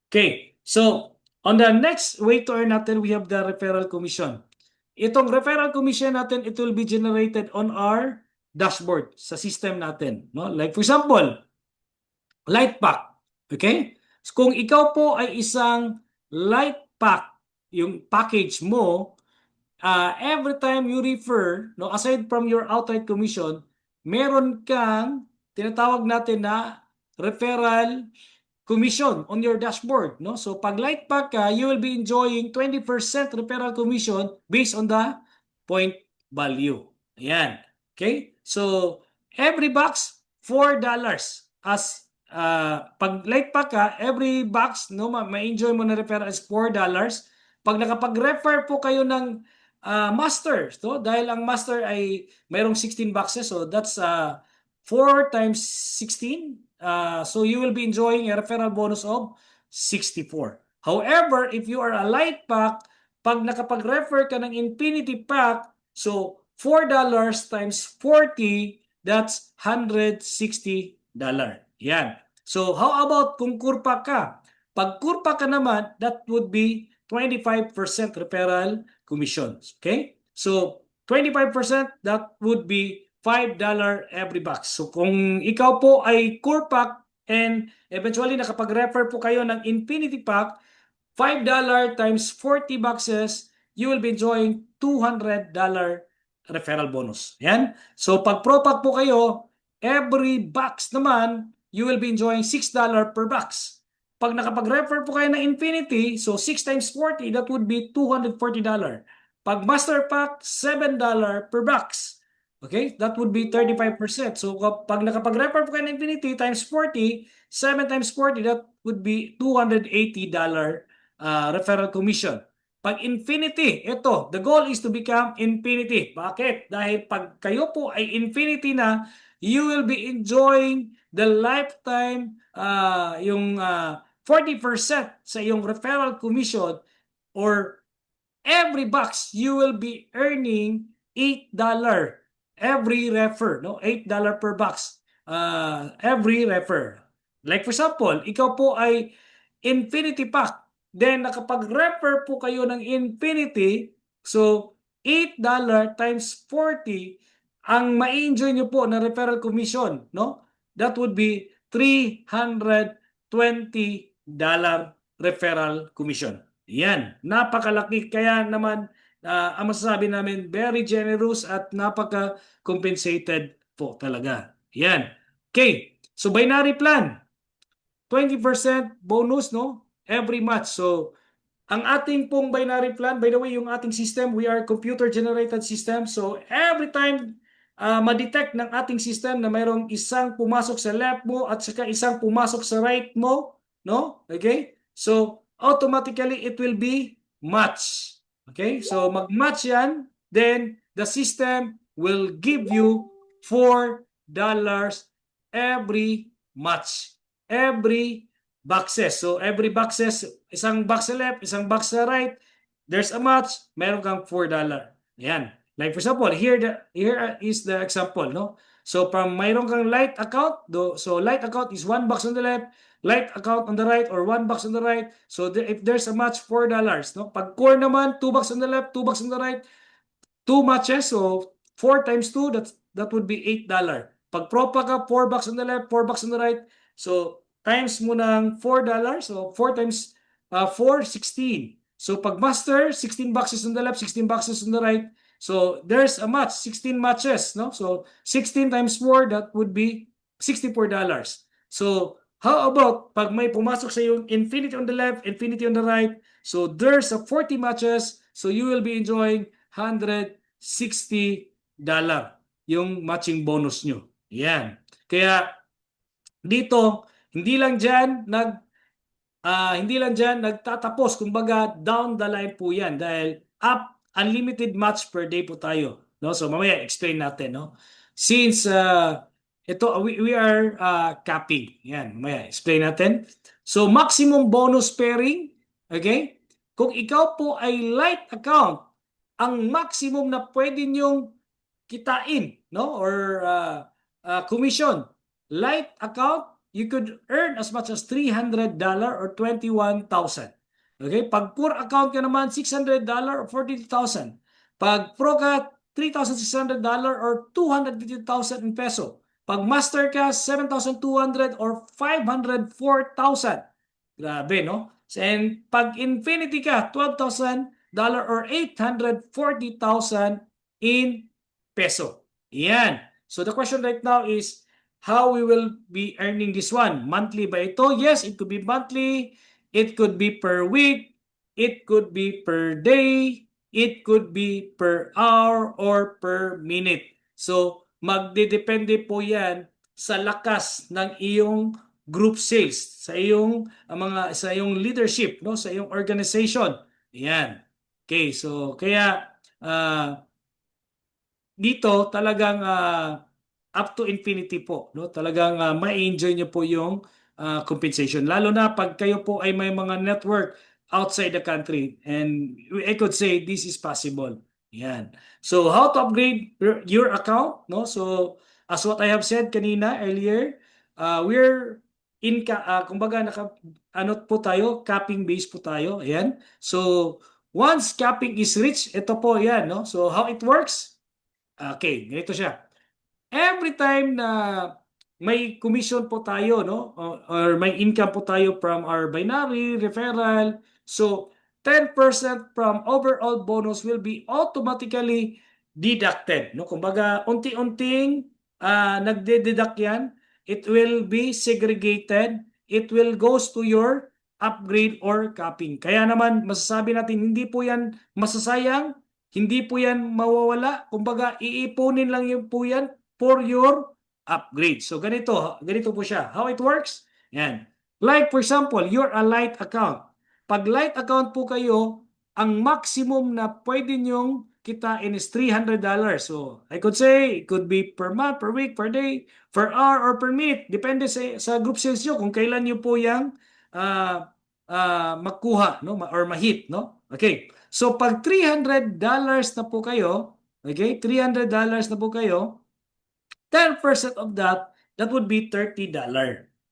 S2: Okay, so, on the next way to earn natin, we have the referral commission. Itong referral commission natin, it will be generated on our dashboard sa system natin. No? Like, for example, light pack. Okay? So, kung ikaw po ay isang light pack, yung package mo, every time you refer, no, aside from your outright commission, meron kang tinatawag natin na referral commission on your dashboard, no? So pag light pack ka, you will be enjoying 20% referral commission based on the point value. Ayan. Okay? So every box $4 as pag light pack ka, every box no ma-enjoy mo na referral is $4. Pag nakapag-refer po kayo ng master, so dahil ang master ay mayroong 16 boxes, so that's 4 times 16. So you will be enjoying a referral bonus of 64. However, if you are a light pack, pag nakapag-refer ka ng Infinity Pack, so $4 times 40, that's $160. Yan. So how about kung kurpa ka? Pag kurpa ka naman, that would be 25% referral commissions. Okay? So 25%, that would be $5 every box. So kung ikaw po ay core pack and eventually nakapag-refer po kayo ng Infinity Pack, $5 times 40 boxes, you will be enjoying $200 referral bonus. Yan. So pag Pro Pack po kayo, every box naman, you will be enjoying $6 per box. Pag nakapag-refer po kayo ng Infinity, so 6 times 40, that would be $240. Pag Master Pack, $7 per box. Okay, that would be 35%. So pag nakapag-refer po kayo ng Infinity times 40, 7 times 40, that would be $280 referral commission. Pag Infinity, ito, the goal is to become Infinity. Bakit? Dahil pag kayo po ay Infinity na, you will be enjoying the lifetime, yung 40% sa iyong referral commission, or every box, you will be earning $8 every refer, no? $8 per box every refer. Like for example, ikaw po ay Infinity Pack, then nakapag-refer po kayo ng Infinity, so $8 times 40 ang ma-enjoy nyo po na referral commission, no? That would be $320 referral commission. Yan, napakalaki. Kaya naman ang masasabi namin, very generous at napaka-compensated po talaga. Yan. Okay, so binary plan, 20% bonus, no? Every month. So ang ating pong binary plan, by the way, yung ating system, we are computer-generated system. So every time ma-detect ng ating system na mayroong isang pumasok sa left mo at saka isang pumasok sa right mo, no? Okay? So automatically it will be match. Okay? So mag-match yan, then the system will give you $4 every match. Every boxes. So every boxes, isang box sa left, isang box sa right, there's a match, meron kang $4. Yan. Like for example, here is the example, no? So from mayroon kang light account, so light account is 1 box on the left, light account on the right, or 1 box on the right. So if there's a match, $4, no? Pag core naman, 2 box on the left, 2 box on the right, 2 matches, so 4 times 2, that would be $8. Pag Pro Pack ka, 4 box on the left, 4 box on the right, so times mo ng $4, so 4 times 4, 16. So pag Master, 16 boxes on the left, 16 boxes on the right, so there's a match, 16 matches, no? So 16 times 4, that would be $64. So how about pag may pumasok sa yung Infinity on the left, Infinity on the right, so there's a 40 matches, so you will be enjoying $160 yung matching bonus nyo. Yan. Kaya dito, hindi lang diyan nagtatapos, kumbaga down the line po 'yan dahil unlimited match per day po tayo, no? So mamaya explain natin, no? Since ito we are capping. Yan, mamaya explain natin. So maximum bonus pairing, okay? Kung ikaw po ay light account, ang maximum na pwede niyong kitain, no? Or commission, light account, you could earn as much as $300 or 21,000. Okay? Pag core account ka naman, $600 or 42,000. Pag pro ka, $3,600 or 250,000 in peso. Pag master ka, 7,200 or 504,000. Grabe, no? And pag infinity ka, $12,000 or 840,000 in peso. Yan. So the question right now is, how we will be earning this one. Monthly ba ito? Yes, it could be monthly. It could be per week. It could be per day. It could be per hour or per minute. So, magdedepende po yan sa lakas ng iyong group sales, sa iyong sa iyong leadership, no, sa iyong organization. Yan. Okay, so kaya dito talagang up to infinity po, no? Talagang ma-enjoy niyo po yung compensation. Lalo na pag kayo po ay may mga network outside the country, and I could say this is possible. Yan. So how to upgrade your account, no? So as what I have said kanina earlier, we're kumbaga po tayo, capping base po tayo. Ayan. So once capping is reached, ito po yan, no? So how it works? Okay, ganito siya. Every time na may commission po tayo, no? Or may income po tayo from our binary, referral, so 10% from overall bonus will be automatically deducted, no? Kumbaga, unti-unting nagde-deduct yan. It will be segregated. It will goes to your upgrade or capping. Kaya naman, masasabi natin, hindi po yan masasayang, hindi po yan mawawala. Kumbaga, iipunin lang yun po yan for your upgrade. So, ganito po siya. How it works? Yan. Like, for example, you're a light account. Pag light account po kayo, ang maximum na pwede nyong kitain is $300. So, I could say, it could be per month, per week, per day, per hour, or per minute. Depende sa group sales nyo kung kailan nyo po yung magkuha, no? Or ma-hit, no? Okay. So pag $300 na po kayo, okay? $300 na po kayo, 10% of that would be $30.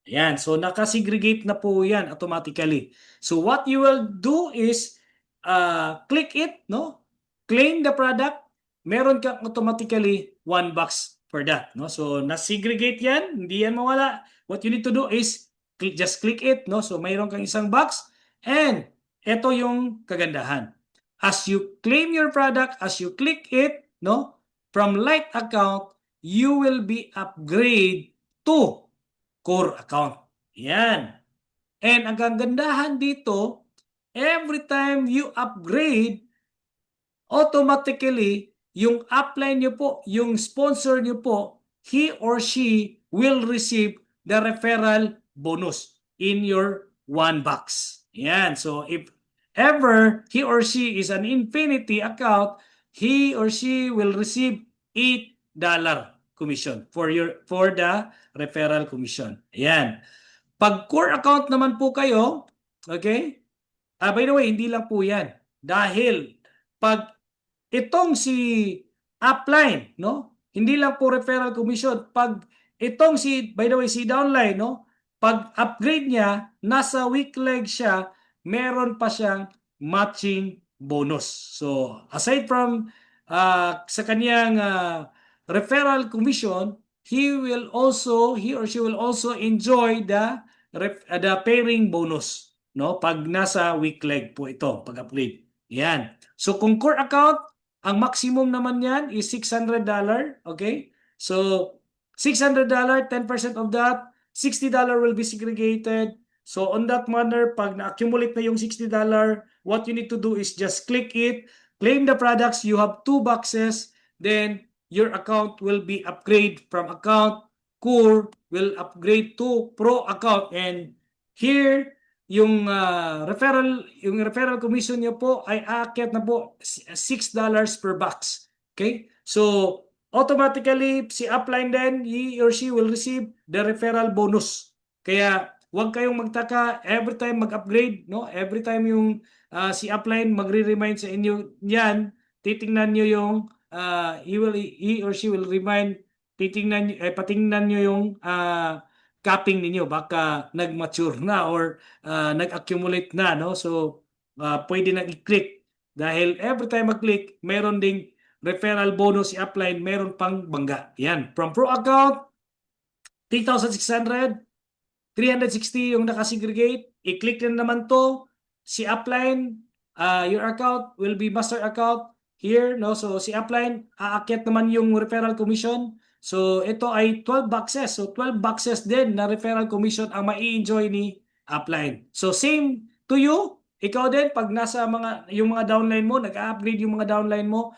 S2: Ayan. So nakasegregate na po yan automatically. So what you will do is click it, no? Claim the product. Meron kang automatically $1 for that, no? So nasegregate yan, hindi yan mawala. What you need to do is just click it, no? So mayroon kang isang box, and ito yung kagandahan. As you claim your product, as you click it, no, from light account, you will be upgrade to core account. Yan. And ang kagandahan dito, every time you upgrade, automatically, yung upline nyo po, yung sponsor nyo po, he or she will receive the referral bonus in your $1. Yan. So if ever he or she is an Infinity account, he or she will receive $8 commission for the referral commission. Yan. Pag core account naman po kayo, okay? By the way, hindi lang po yan. Dahil pag itong si upline, no? Hindi lang po referral commission. Pag itong by the way, si downline, no? Pag upgrade niya, nasa weak leg siya, meron pa siyang matching bonus. So, aside from sa kaniyang referral commission, he or she will also enjoy the pairing bonus, no? Pag nasa weak leg po ito, pag upgrade. Yan. So, kung core account, ang maximum naman yan is $600, okay? So, $600, 10% of that, $60 will be segregated. So, on that manner, pag na-accumulate na yung $60, what you need to do is just click it, claim the products, you have 2 boxes, then your account will be upgrade from account, core will upgrade to pro account, and here, yung referral commission niyo po ay aakyat na po $6 per box. Okay? So, automatically, si upline din, he or she will receive the referral bonus. Kaya, huwag kayong magtaka every time mag-upgrade, no? Every time yung si upline magre-remind sa inyo yan, titingnan nyo yung he or she will remind, patingnan nyo yung capping ninyo, baka nag-mature na or nag-accumulate na, no? So pwede na i-click dahil every time mag-click, meron ding referral bonus si upline, meron pang bangga. Yan, from pro account 3,600, 360 yung nakasegregate, i-click na naman to si upline, your account will be master account here, no? So si upline aakyat naman yung referral commission. So ito ay 12 boxes. So 12 boxes din na referral commission ang mai-enjoy ni upline. So same to you, ikaw din pag nasa yung mga downline mo, nag-upgrade yung mga downline mo,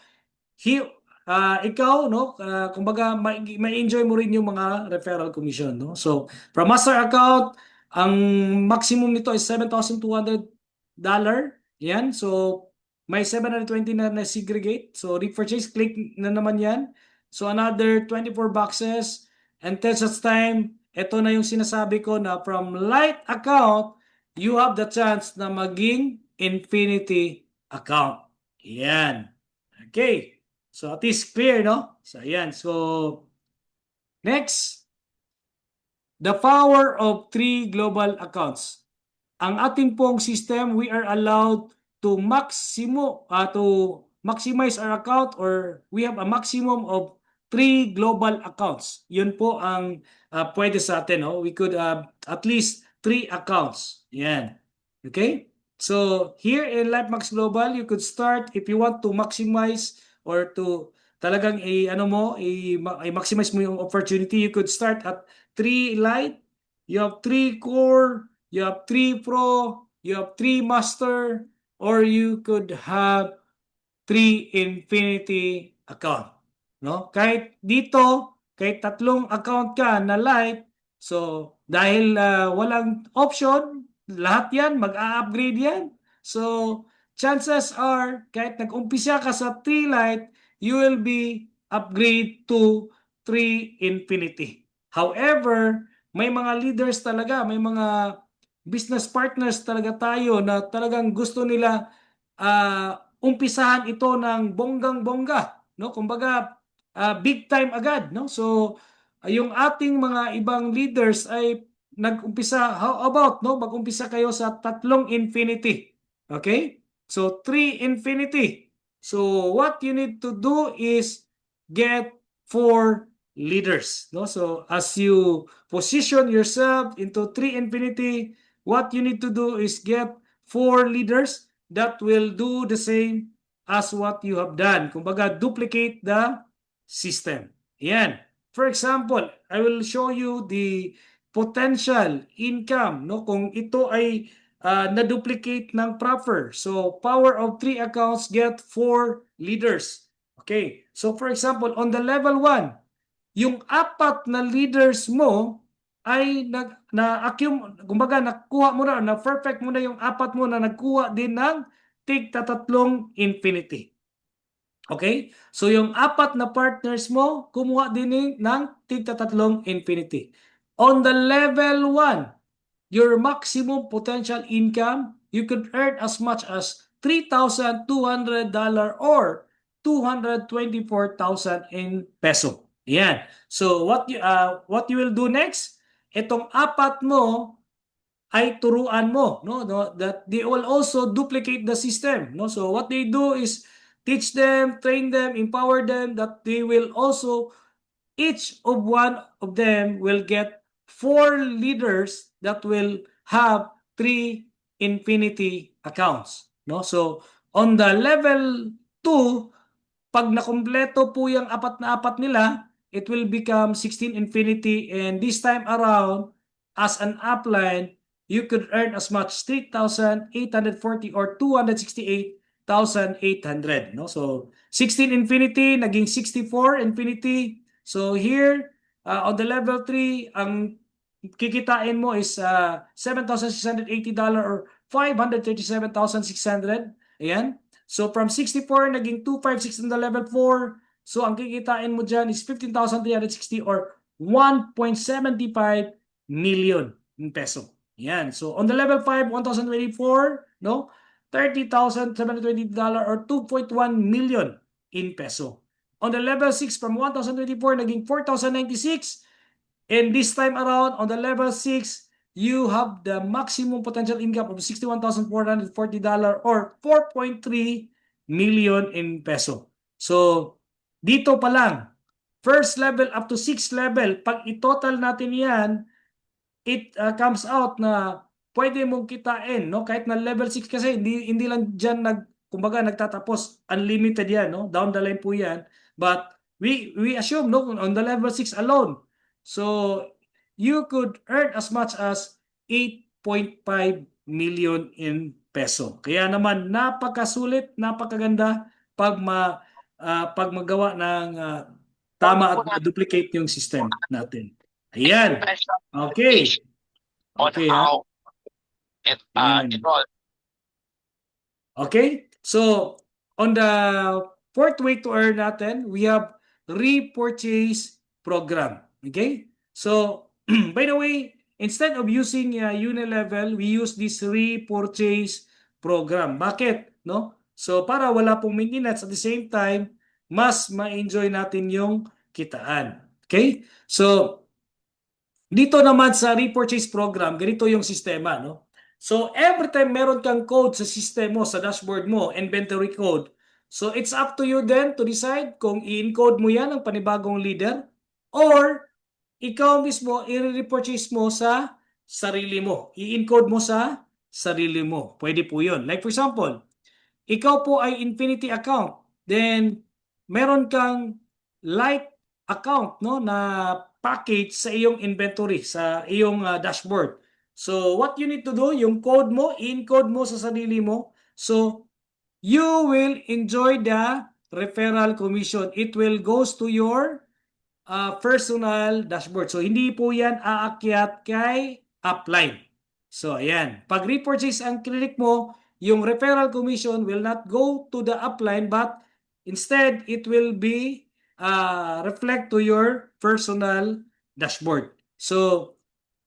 S2: ikaw no, kumbaga ma-enjoy mo rin yung mga referral commission, no? So from master account, ang maximum nito is $7,200. Yan. So may 720 na segregate. So repurchase, click na naman yan. So another 24 boxes. And till such time, ito na yung sinasabi ko na from light account, you have the chance na maging infinity account. Yan. Okay. So at least clear, no? So yan. So next, the power of 3 global accounts. Ang ating pong system, we are allowed to maximize our account, or we have a maximum of 3 global accounts. Yun po ang pwede sa atin. No? We could have at least 3 accounts. Yan. Okay? So here in LifeMax Global, you could start if you want to maximize or to talagang i-maximize mo yung opportunity. You could start at 3 Lite, you have 3 Core, you have 3 Pro, you have 3 Master, or you could have 3 Infinity account. No? Kahit dito, kahit 3 account ka na Lite, so dahil walang option, lahat yan, mag-a-upgrade yan. So chances are, kahit nag-umpisa ka sa 3 Lite, you will be upgrade to 3 Infinity. However, may mga leaders talaga, may mga business partners talaga tayo na talagang gusto nila umpisahan ito ng bonggang-bongga, no? Kumbaga big time agad, no? So yung ating mga ibang leaders ay nag-umpisa, how about no? Mag-umpisa kayo sa 3 Infinity. Okay? So 3 Infinity. So what you need to do is get 4 leaders, no? So as you position yourself into 3 Infinity, what you need to do is get 4 leaders that will do the same as what you have done. Kumbaga, duplicate the system. Yan. For example, I will show you the potential income, no? Kung ito ay na-duplicate ng proper. So, power of 3 accounts get 4 leaders. Okay. So, for example, on the level 1, yung 4 na leaders mo ay kumbaga nakuha mo na perfect mo na yung 4 mo na nagkuha din ng tig-3 Infinity. Okay? So yung 4 na partners mo, kumuha din ng tig-3 Infinity. On the level 1, your maximum potential income, you could earn as much as $3,200 or 224,000 in peso. Yan. So what you will do next, itong 4 mo ay turuan mo, no, that they will also duplicate the system, no? So what they do is teach them, train them, empower them, that they will also, each of one of them will get 4 leaders that will have 3 Infinity accounts, no? So on the level 2, pag nakumpleto po yung 4 na 4 nila, it will become 16 Infinity, and this time around, as an upline, you could earn as much 3,840 or 268,800, no? So 16 Infinity naging 64 Infinity. So here on the level 3, ang kikitain mo is $7,680 or 537,600. Ayan. So from 64 naging 256 on the level 4. So ang kikitain mo dyan is 15,360 or 1.75 million in peso. Yan. So on the level 5, 1,024, no? $30,720 or 2.1 million in peso. On the level 6, from 1,024, naging 4,096. And this time around, on the level 6, you have the maximum potential income of $61,440 or 4.3 million in peso. So dito pa lang, first level up to 6th level, pag i-total natin yan, it comes out na pwede mong kitain, no? Kahit na level 6 kasi hindi lang diyan kumbaga nagtatapos, unlimited yan, no? Down the line po yan. But we assume no on the level 6 alone. So you could earn as much as 8.5 million in peso. Kaya naman napakasulit, napakaganda pag magawa ng tama at duplicate yung system natin. Ayan. Okay. Okay, ha? Ayan. Okay? So, on the fourth way to earn natin, we have repurchase program. Okay? So, by the way, instead of using Unilevel, we use this repurchase program. Bakit? No? So, para wala pong maintenance at the same time, mas ma-enjoy natin yung kitaan. Okay? So, dito naman sa repurchase program, ganito yung sistema, no? So every time meron kang code sa system mo, sa dashboard mo, inventory code, so it's up to you then to decide kung i-encode mo yan ng panibagong leader or ikaw mismo i-repurchase mo sa sarili mo. I-encode mo sa sarili mo. Pwede po yun. Like for example, ikaw po ay Infinity account, then meron kang light account no na package sa iyong inventory, sa iyong dashboard. So what you need to do, yung code mo, in-code mo sa sarili mo. So you will enjoy the referral commission. It will goes to your personal dashboard. So hindi po yan aakyat kay upline. So ayan, pag repurchase ang clinic mo, yung referral commission will not go to the upline but instead it will be reflect to your personal dashboard. So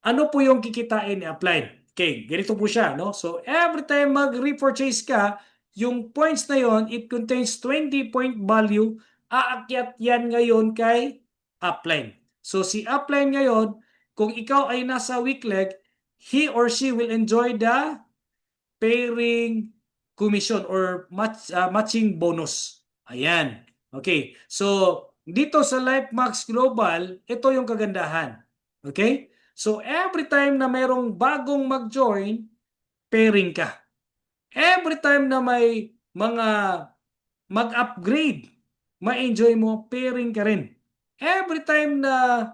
S2: ano po yung kikitain ni upline? Okay, ganito po siya, no? So every time mag-repurchase ka, yung points na yon, it contains 20 point value, aakyat yan ngayon kay upline. So si upline ngayon, kung ikaw ay nasa weak leg, he or she will enjoy the pairing commission or matching bonus. Ayan. Okay. So dito sa LifeMax Global, ito yung kagandahan. Okay? So every time na mayroong bagong mag-join, pairing ka. Every time na may mga mag-upgrade, ma-enjoy mo, pairing ka rin. Every time na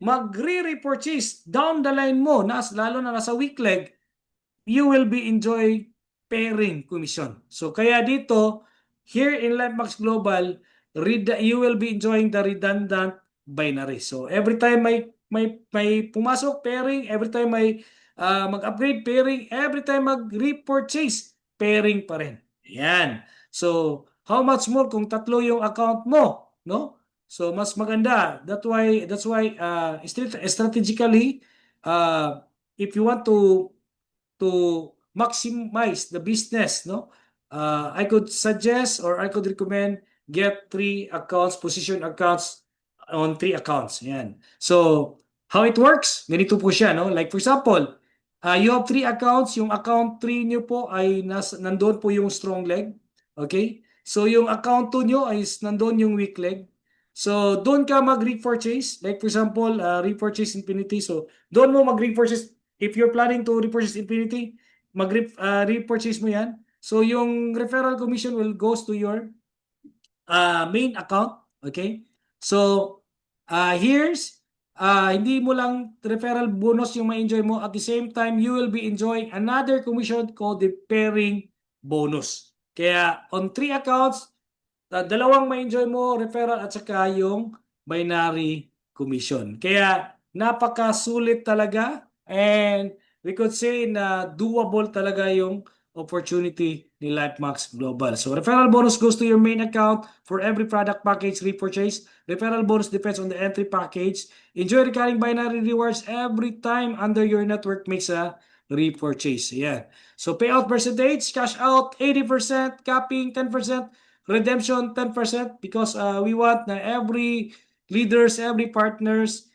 S2: mag-re-repurchase down the line mo, lalo na nasa weak leg, you will be enjoy pairing commission. So kaya dito, here in LifeMax Global, you will be enjoying the redundant binary. So every time may pumasok pairing, every time may mag-upgrade pairing, every time mag-repurchase pairing pa rin. Ayan. So how much more kung tatlo yung account mo, no? So mas maganda. That's why strategically if you want to maximize the business, no? I could suggest or I could recommend get 3 accounts, position accounts on 3 accounts. Yan. So, how it works? Ganito po siya, no? Like for example, you have 3 accounts. Yung account 3 nyo po ay nandoon po yung strong leg. Okay? So, yung account 2 nyo ay nandoon yung weak leg. So, doon ka mag-repurchase. Like for example, repurchase Infinity. So, doon mo mag-repurchase. If you're planning to repurchase Infinity, mag-repurchase mo yan. So, yung referral commission will goes to your main account. Okay? So, here's, hindi mo lang referral bonus yung ma-enjoy mo. At the same time, you will be enjoying another commission called the pairing bonus. Kaya, on 3 accounts, dalawang ma-enjoy mo, referral at saka yung binary commission. Kaya, napakasulit talaga and we could say na doable talaga yung opportunity ni LifeMax Global. So referral bonus goes to your main account for every product package repurchase. Referral bonus depends on the entry package. Enjoy recurring binary rewards every time under your network makes a repurchase. Yeah. So payout percentage, cash out 80%, capping 10%, redemption 10% because we want na every leaders, every partners,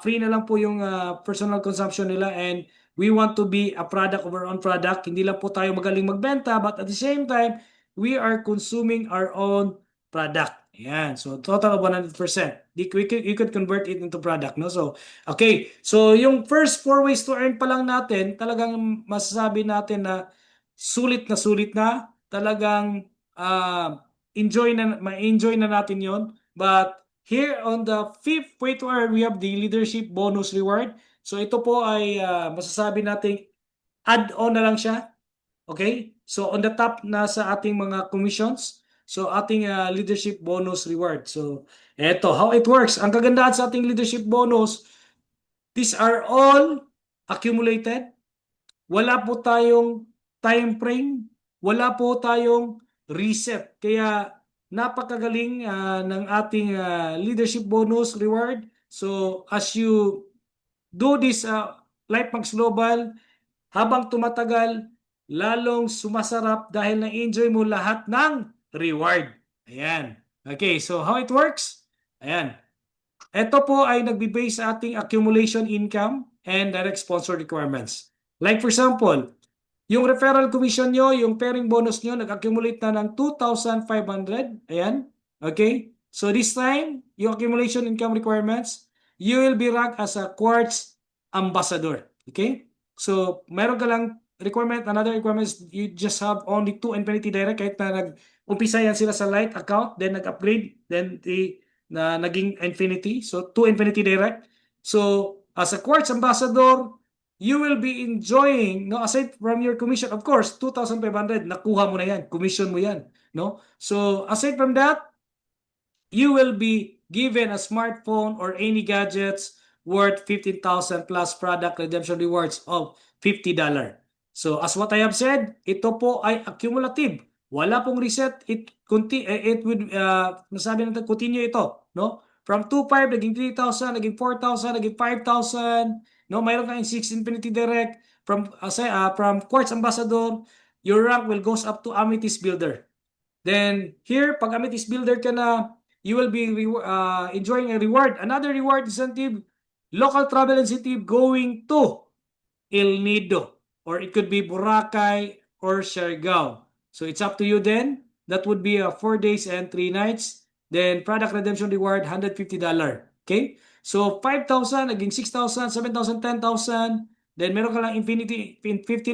S2: free na lang po yung personal consumption nila and we want to be a product of our own product. Hindi lang po tayo magaling magbenta but at the same time, we are consuming our own product. Ayan. So, total of 100%. You could convert it into product. No? So, okay. So, yung first 4 ways to earn pa lang natin, talagang masasabi natin na sulit na talagang ma-enjoy na natin yon. But here on the fifth point we have the leadership bonus reward. So ito po ay masasabi nating add-on na lang siya. Okay? So on the top na sa ating mga commissions. So ating leadership bonus reward. So eto, how it works. Ang kagandahan sa ating leadership bonus, these are all accumulated. Wala po tayong time frame. Wala po tayong reset. Kaya napakagaling ng ating leadership bonus reward. So as you do this LifeMax Global, habang tumatagal, lalong sumasarap dahil na-enjoy mo lahat ng reward. Ayan. Okay, so how it works? Ayan. Ito po ay nagbe-base sa ating accumulation income and direct sponsor requirements. Like for example, yung referral commission nyo, yung pairing bonus nyo, nag-accumulate na ng 2,500. Ayan. Okay? So this time, yung accumulation income requirements, you will be ranked as a Quartz ambassador. Okay? So meron ka lang requirement, another requirement is you just have only 2 Infinity Direct kahit na nag-umpisa yan sila sa light account, then nag-upgrade, then naging Infinity. So 2 Infinity Direct. So as a Quartz ambassador, you will be enjoying, no, aside from your commission, of course, 2,500, nakuha mo na yan, commission mo yan, no? So, aside from that, you will be given a smartphone or any gadgets worth 15,000 plus product redemption rewards of $50. So, as what I have said, ito po ay accumulative. Wala pong reset. It would, nasabi natin, continue ito, no? From 2,500, naging 3,000, naging 4,000, naging 5,000, no, mayroon kang 6 Infinity Direct from Quartz Ambassador, your rank will goes up to Amethyst Builder. Then here, pag Amethyst Builder ka na, you will be enjoying a reward. Another reward incentive, local travel incentive going to El Nido, or it could be Boracay or Siargao. So it's up to you then. That would be 4 days and 3 nights. Then product redemption reward, $150. Okay? So 5,000, naging 6,000, 7,000, 10,000. Then meron ka lang 15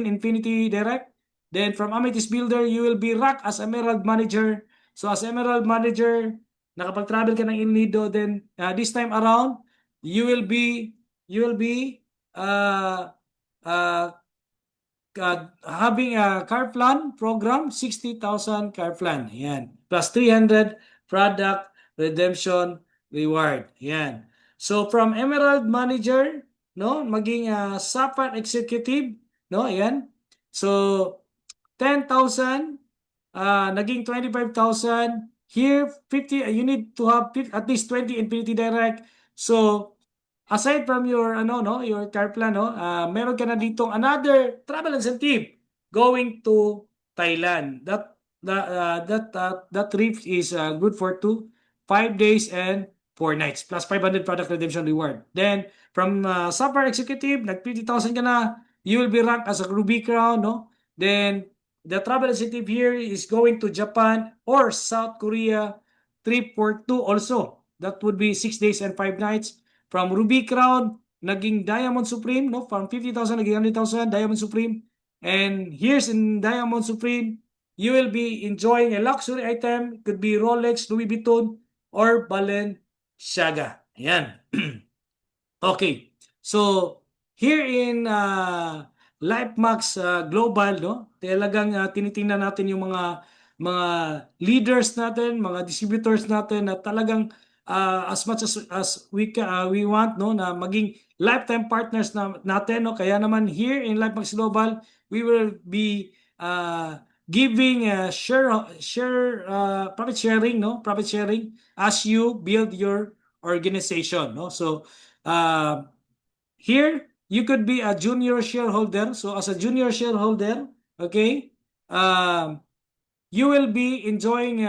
S2: Infinity Direct. Then from Amethyst Builder, you will be ranked as Emerald Manager. So as Emerald Manager, nakapag-travel ka ng El Nido, then this time around, you will be having a car plan program, 60,000 car plan. Ayan. Plus 300 product redemption reward. Ayan. So from Emerald Manager, no, maging Sapphire Executive, no, ayan. So 10,000, naging 25,000. Here 50, you need to have at least 20 Infinity Direct. So aside from your your car plan, meron ka na ditong another travel incentive going to Thailand. That trip is good for 5 days and 4 nights plus 500 product redemption reward. Then from Sapphire Executive, nag 50,000 ka na, you will be ranked as a Ruby Crown, no? Then the travel incentive here is going to Japan or South Korea, trip for 2 also. That would be 6 days and 5 nights. From Ruby Crown, naging Diamond Supreme, no? From 50,000, naging 100,000, Diamond Supreme. And here's in Diamond Supreme, you will be enjoying a luxury item. Could be Rolex, Louis Vuitton, or Balenciaga. Ayan. Okay. So, here in LifeMax Global, no? Talagang tinitingnan natin yung mga leaders natin, mga distributors natin na talagang as much as we want, no, na maging lifetime partners natin, no? Kaya naman here in LifeMax Global, we will be giving profit sharing, no? Profit sharing as you build your organization, no? So here you could be a junior shareholder. So as a junior shareholder, okay, you will be enjoying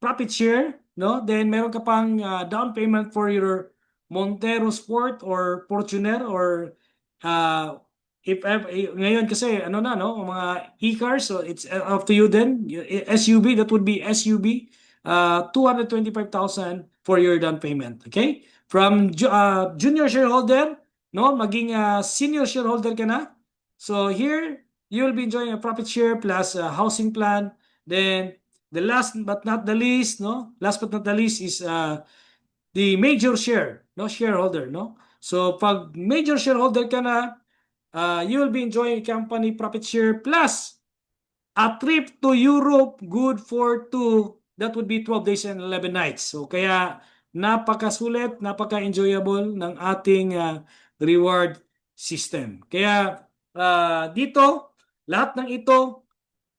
S2: profit share, no? Then meron ka pang down payment for your Montero Sport or Fortuner or ngayon kasi no, mga e-cars, so it's up to you then. SUV, that would be SUV, 225,000 for your down payment. Okay? From junior shareholder, no, maging senior shareholder ka na. So here you will be enjoying a profit share plus a housing plan. Then the last but not the least, no? Last but not the least is the major share, no, shareholder, no? So pag major shareholder ka na, you will be enjoying company profit share plus a trip to Europe good for two, that would be 12 days and 11 nights. So kaya napakasulit, napaka-enjoyable ng ating reward system. Kaya dito, lahat ng ito,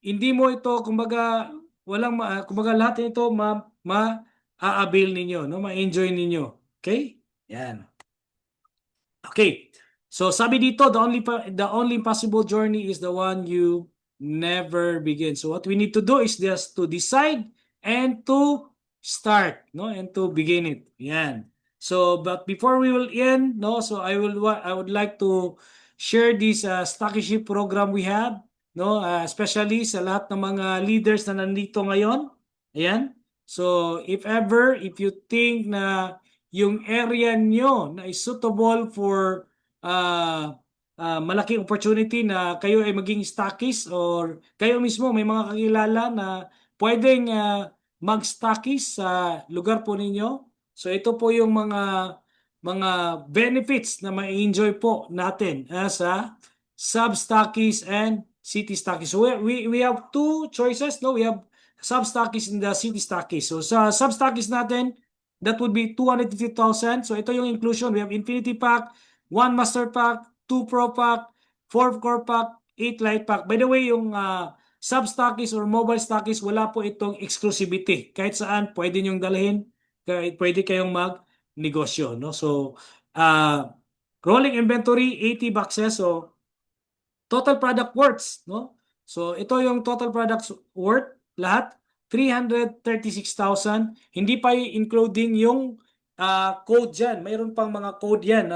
S2: hindi mo ito, kumbaga, kumbaga lahat ng ito ma-avail ninyo, no? Ma-enjoy ninyo. Okay? Yan. Okay. So sabi dito, the only possible journey is the one you never begin. So what we need to do is just to decide and to start, no, and to begin it. Yan. So but before we will end, no, so I would like to share this stockyship program we have, no, especially sa lahat ng mga leaders na nandito ngayon. Ayan. So if ever, if you think na yung area nyo na is suitable for malaking opportunity na kayo ay maging stockist or kayo mismo may mga kakilala na pwedeng mag-stockist sa lugar po ninyo. So ito po yung mga benefits na ma-enjoy po natin sa sub-stockist and city stockist. So we have two choices, no? We have sub-stockist and the city stockist. So sa sub-stockist natin, that would be 250,000. So ito yung inclusion. We have Infinity Pack, 1 Master Pack, 2 Pro Pack, 4 Core Pack, 8 Light Pack. By the way, yung sub-stockist or mobile stockist, wala po itong exclusivity. Kahit saan, pwede nyong dalhin. Pwede kayong mag-negosyo. No? So, rolling inventory, 80 boxes. So, total product worth. No? So, ito yung total product worth. Lahat. 336,000. Hindi pa including yung code dyan. Mayroon pang mga code yan.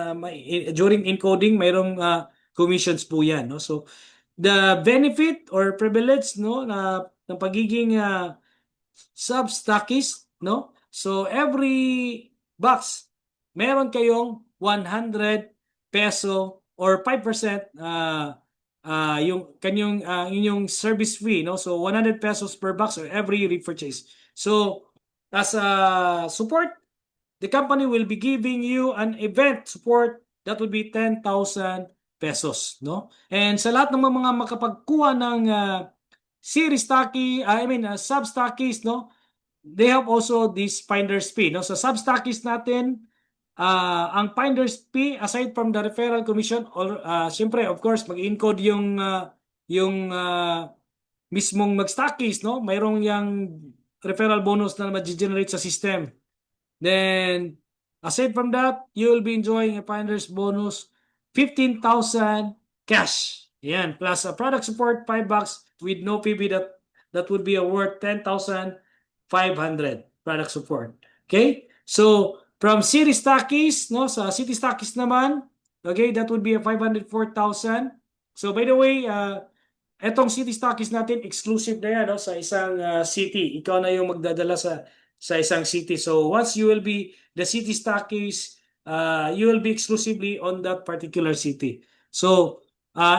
S2: During encoding, mayroong commissions po yan. No? So, the benefit or privilege, no, ng pagiging sub-stockist, no? So, every box, meron kayong 100 peso or 5% yung kanyang inyong service fee, no? So 100 pesos per box or every repurchase. So as a support, the company will be giving you an event support that would be 10,000 pesos, no? And sa lahat ng mga makapagkuha ng series sub-stockies, no? They have also this finder's fee, no? So sub-stockies natin, ang finder's fee aside from the referral commission or siyempre of course mag-encode yung mismong mag-stockies, no? Mayroong yung referral bonus na ma-generate sa system. Then aside from that, you will be enjoying a finder's bonus 15,000 cash. Yan, plus a product support $5 with no PB that would be worth 10,500 product support. Okay? So from City Stockies, no, sa City Stockies naman, okay, that would be a 504,000. So by the way, etong City Stockies natin, exclusive na yan, no, sa isang city. Ikaw na yung magdadala sa isang city. So once you will be the City Stockies, you will be exclusively on that particular city. So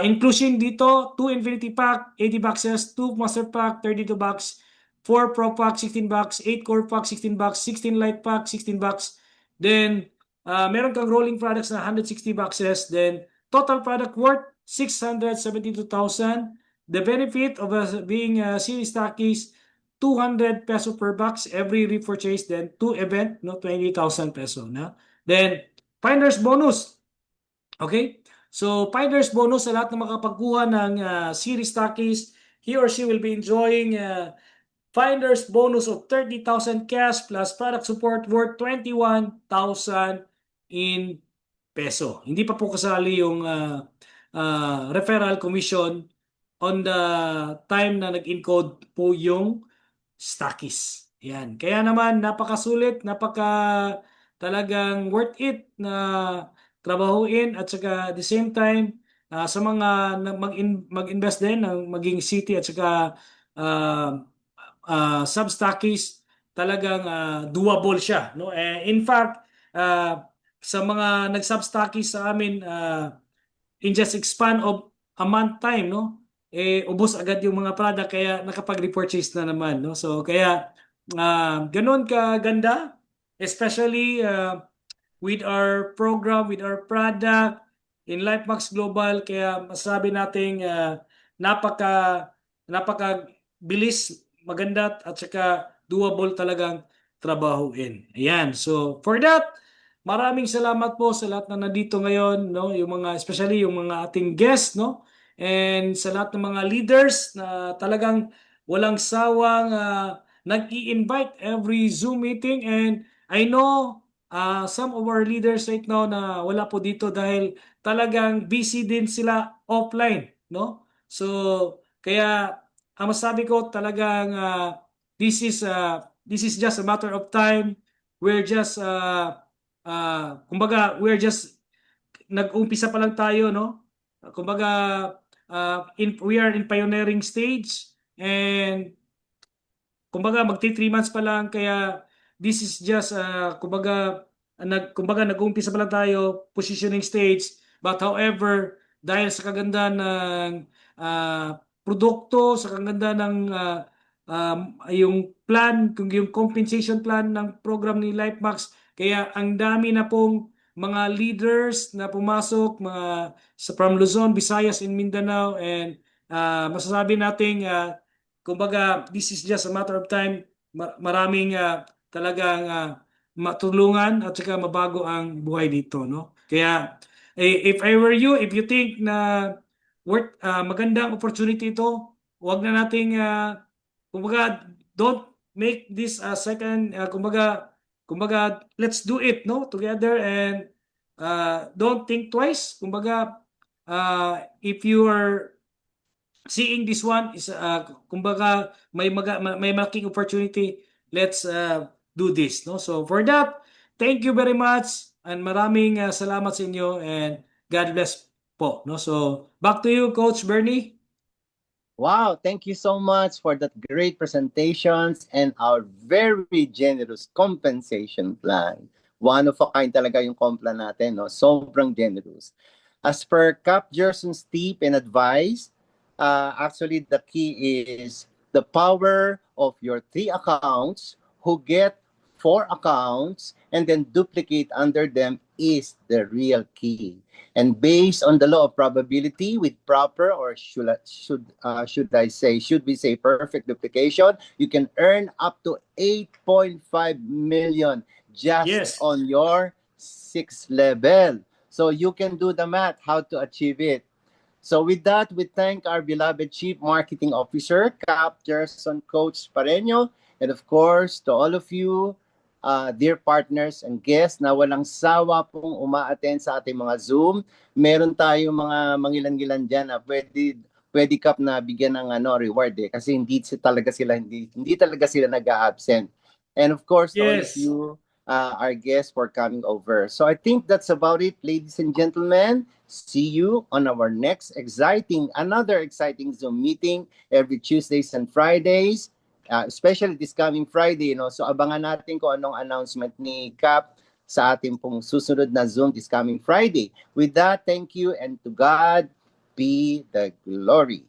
S2: inclusion dito, 2 Infinity Pack, 80 boxes, 2 Master Pack, 32 bucks, 4 Pro Pack, 16 bucks, 8 Core Pack, 16 bucks, 16 Light Pack, 16 bucks. Then, meron kang rolling products na 160 boxes. Then, total product worth 672,000. The benefit of being a series stockies, 200 peso per box every repurchase. Then, 2 event, no, 20,000 peso. No? Then, finder's bonus. Okay? So, finder's bonus sa lahat ng makapagkuha ng series stockies, he or she will be enjoying finder's bonus of 30,000 cash plus product support worth 21,000 in peso. Hindi pa po kasali yung referral commission on the time na nag-encode po yung stockies. Yan. Kaya naman napakasulit, talagang worth it na trabahuin at saka at the same time sa mga mag-invest din ng maging city at saka sub-stockies, talagang doable siya, no? In fact, sa mga nag-sub-stockies sa amin, in just span of a month time, no? Ubos agad yung mga product kaya nakapag-repurchase na naman, no? So kaya ganun kaganda especially with our program, with our product in LifeMax Global. Kaya masabi nating napaka bilis, maganda at saka doable talagang trabahuin. Ayan. So for that, maraming salamat po sa lahat na nandito ngayon, no? Yung mga especially yung mga ating guests, no? And sa lahat ng mga leaders na talagang walang sawang nag-i-invite every Zoom meeting, and I know some of our leaders right now na wala po dito dahil talagang busy din sila offline, no? So kaya ang masabi ko talagang this is just a matter of time. We're just kumbaga we're just nag-umpisa pa lang tayo, no? Kumbaga we are in pioneering stage, and kumbaga magti 3 months pa lang, kaya this is just kumbaga nag-uumpisa pa lang tayo, positioning stage. But however, dahil sa kaganda ng produkto, sa kaganda ng yung plan, kung yung compensation plan ng program ni LifeMax, kaya ang dami na pong mga leaders na pumasok from Luzon, Visayas, and Mindanao, and masasabi nating kumbaga, this is just a matter of time. Maraming talagang matulungan at saka mabago ang buhay dito, no? Kaya if I were you, if you think na magandang opportunity ito, wag na nating kumbaga don't make this a second kumbaga let's do it, no, together, and don't think twice. Kumbaga if you are seeing this one is kumbaga may malaking opportunity, let's do this, no? So for that, thank you very much, and maraming salamat sa inyo, and God bless po, no? So back to you, Coach Bernie.
S1: Wow, thank you so much for that great presentations and our very generous compensation plan. One of a kind talaga yung comp plan natin, no? Sobrang generous. As per Cap Gerson's tip and advice, actually the key is the power of your 3 accounts who get 4 accounts and then duplicate under them is the real key. And based on the law of probability, with proper, or should we say perfect duplication, you can earn up to 8.5 million just
S2: Yes.
S1: on your 6th level. So you can do the math how to achieve it. So with that, we thank our beloved Chief Marketing Officer, Cap Gerson Coach Pareño, and of course, to all of you, dear partners and guests na walang sawa pong uma-attend sa ating mga Zoom. Meron tayong mga mangilan-gilan dyan na pwede Cap na bigyan ng reward kasi hindi talaga sila nag-a-absent. And of course, to all of
S2: Yes.
S1: you, our guests, for coming over. So I think that's about it, ladies and gentlemen. See you on our next another exciting Zoom meeting every Tuesdays and Fridays, especially this coming Friday. So abangan natin kung anong announcement ni Cap sa ating pong susunod na Zoom this coming Friday. With that, thank you, and to God be the glory.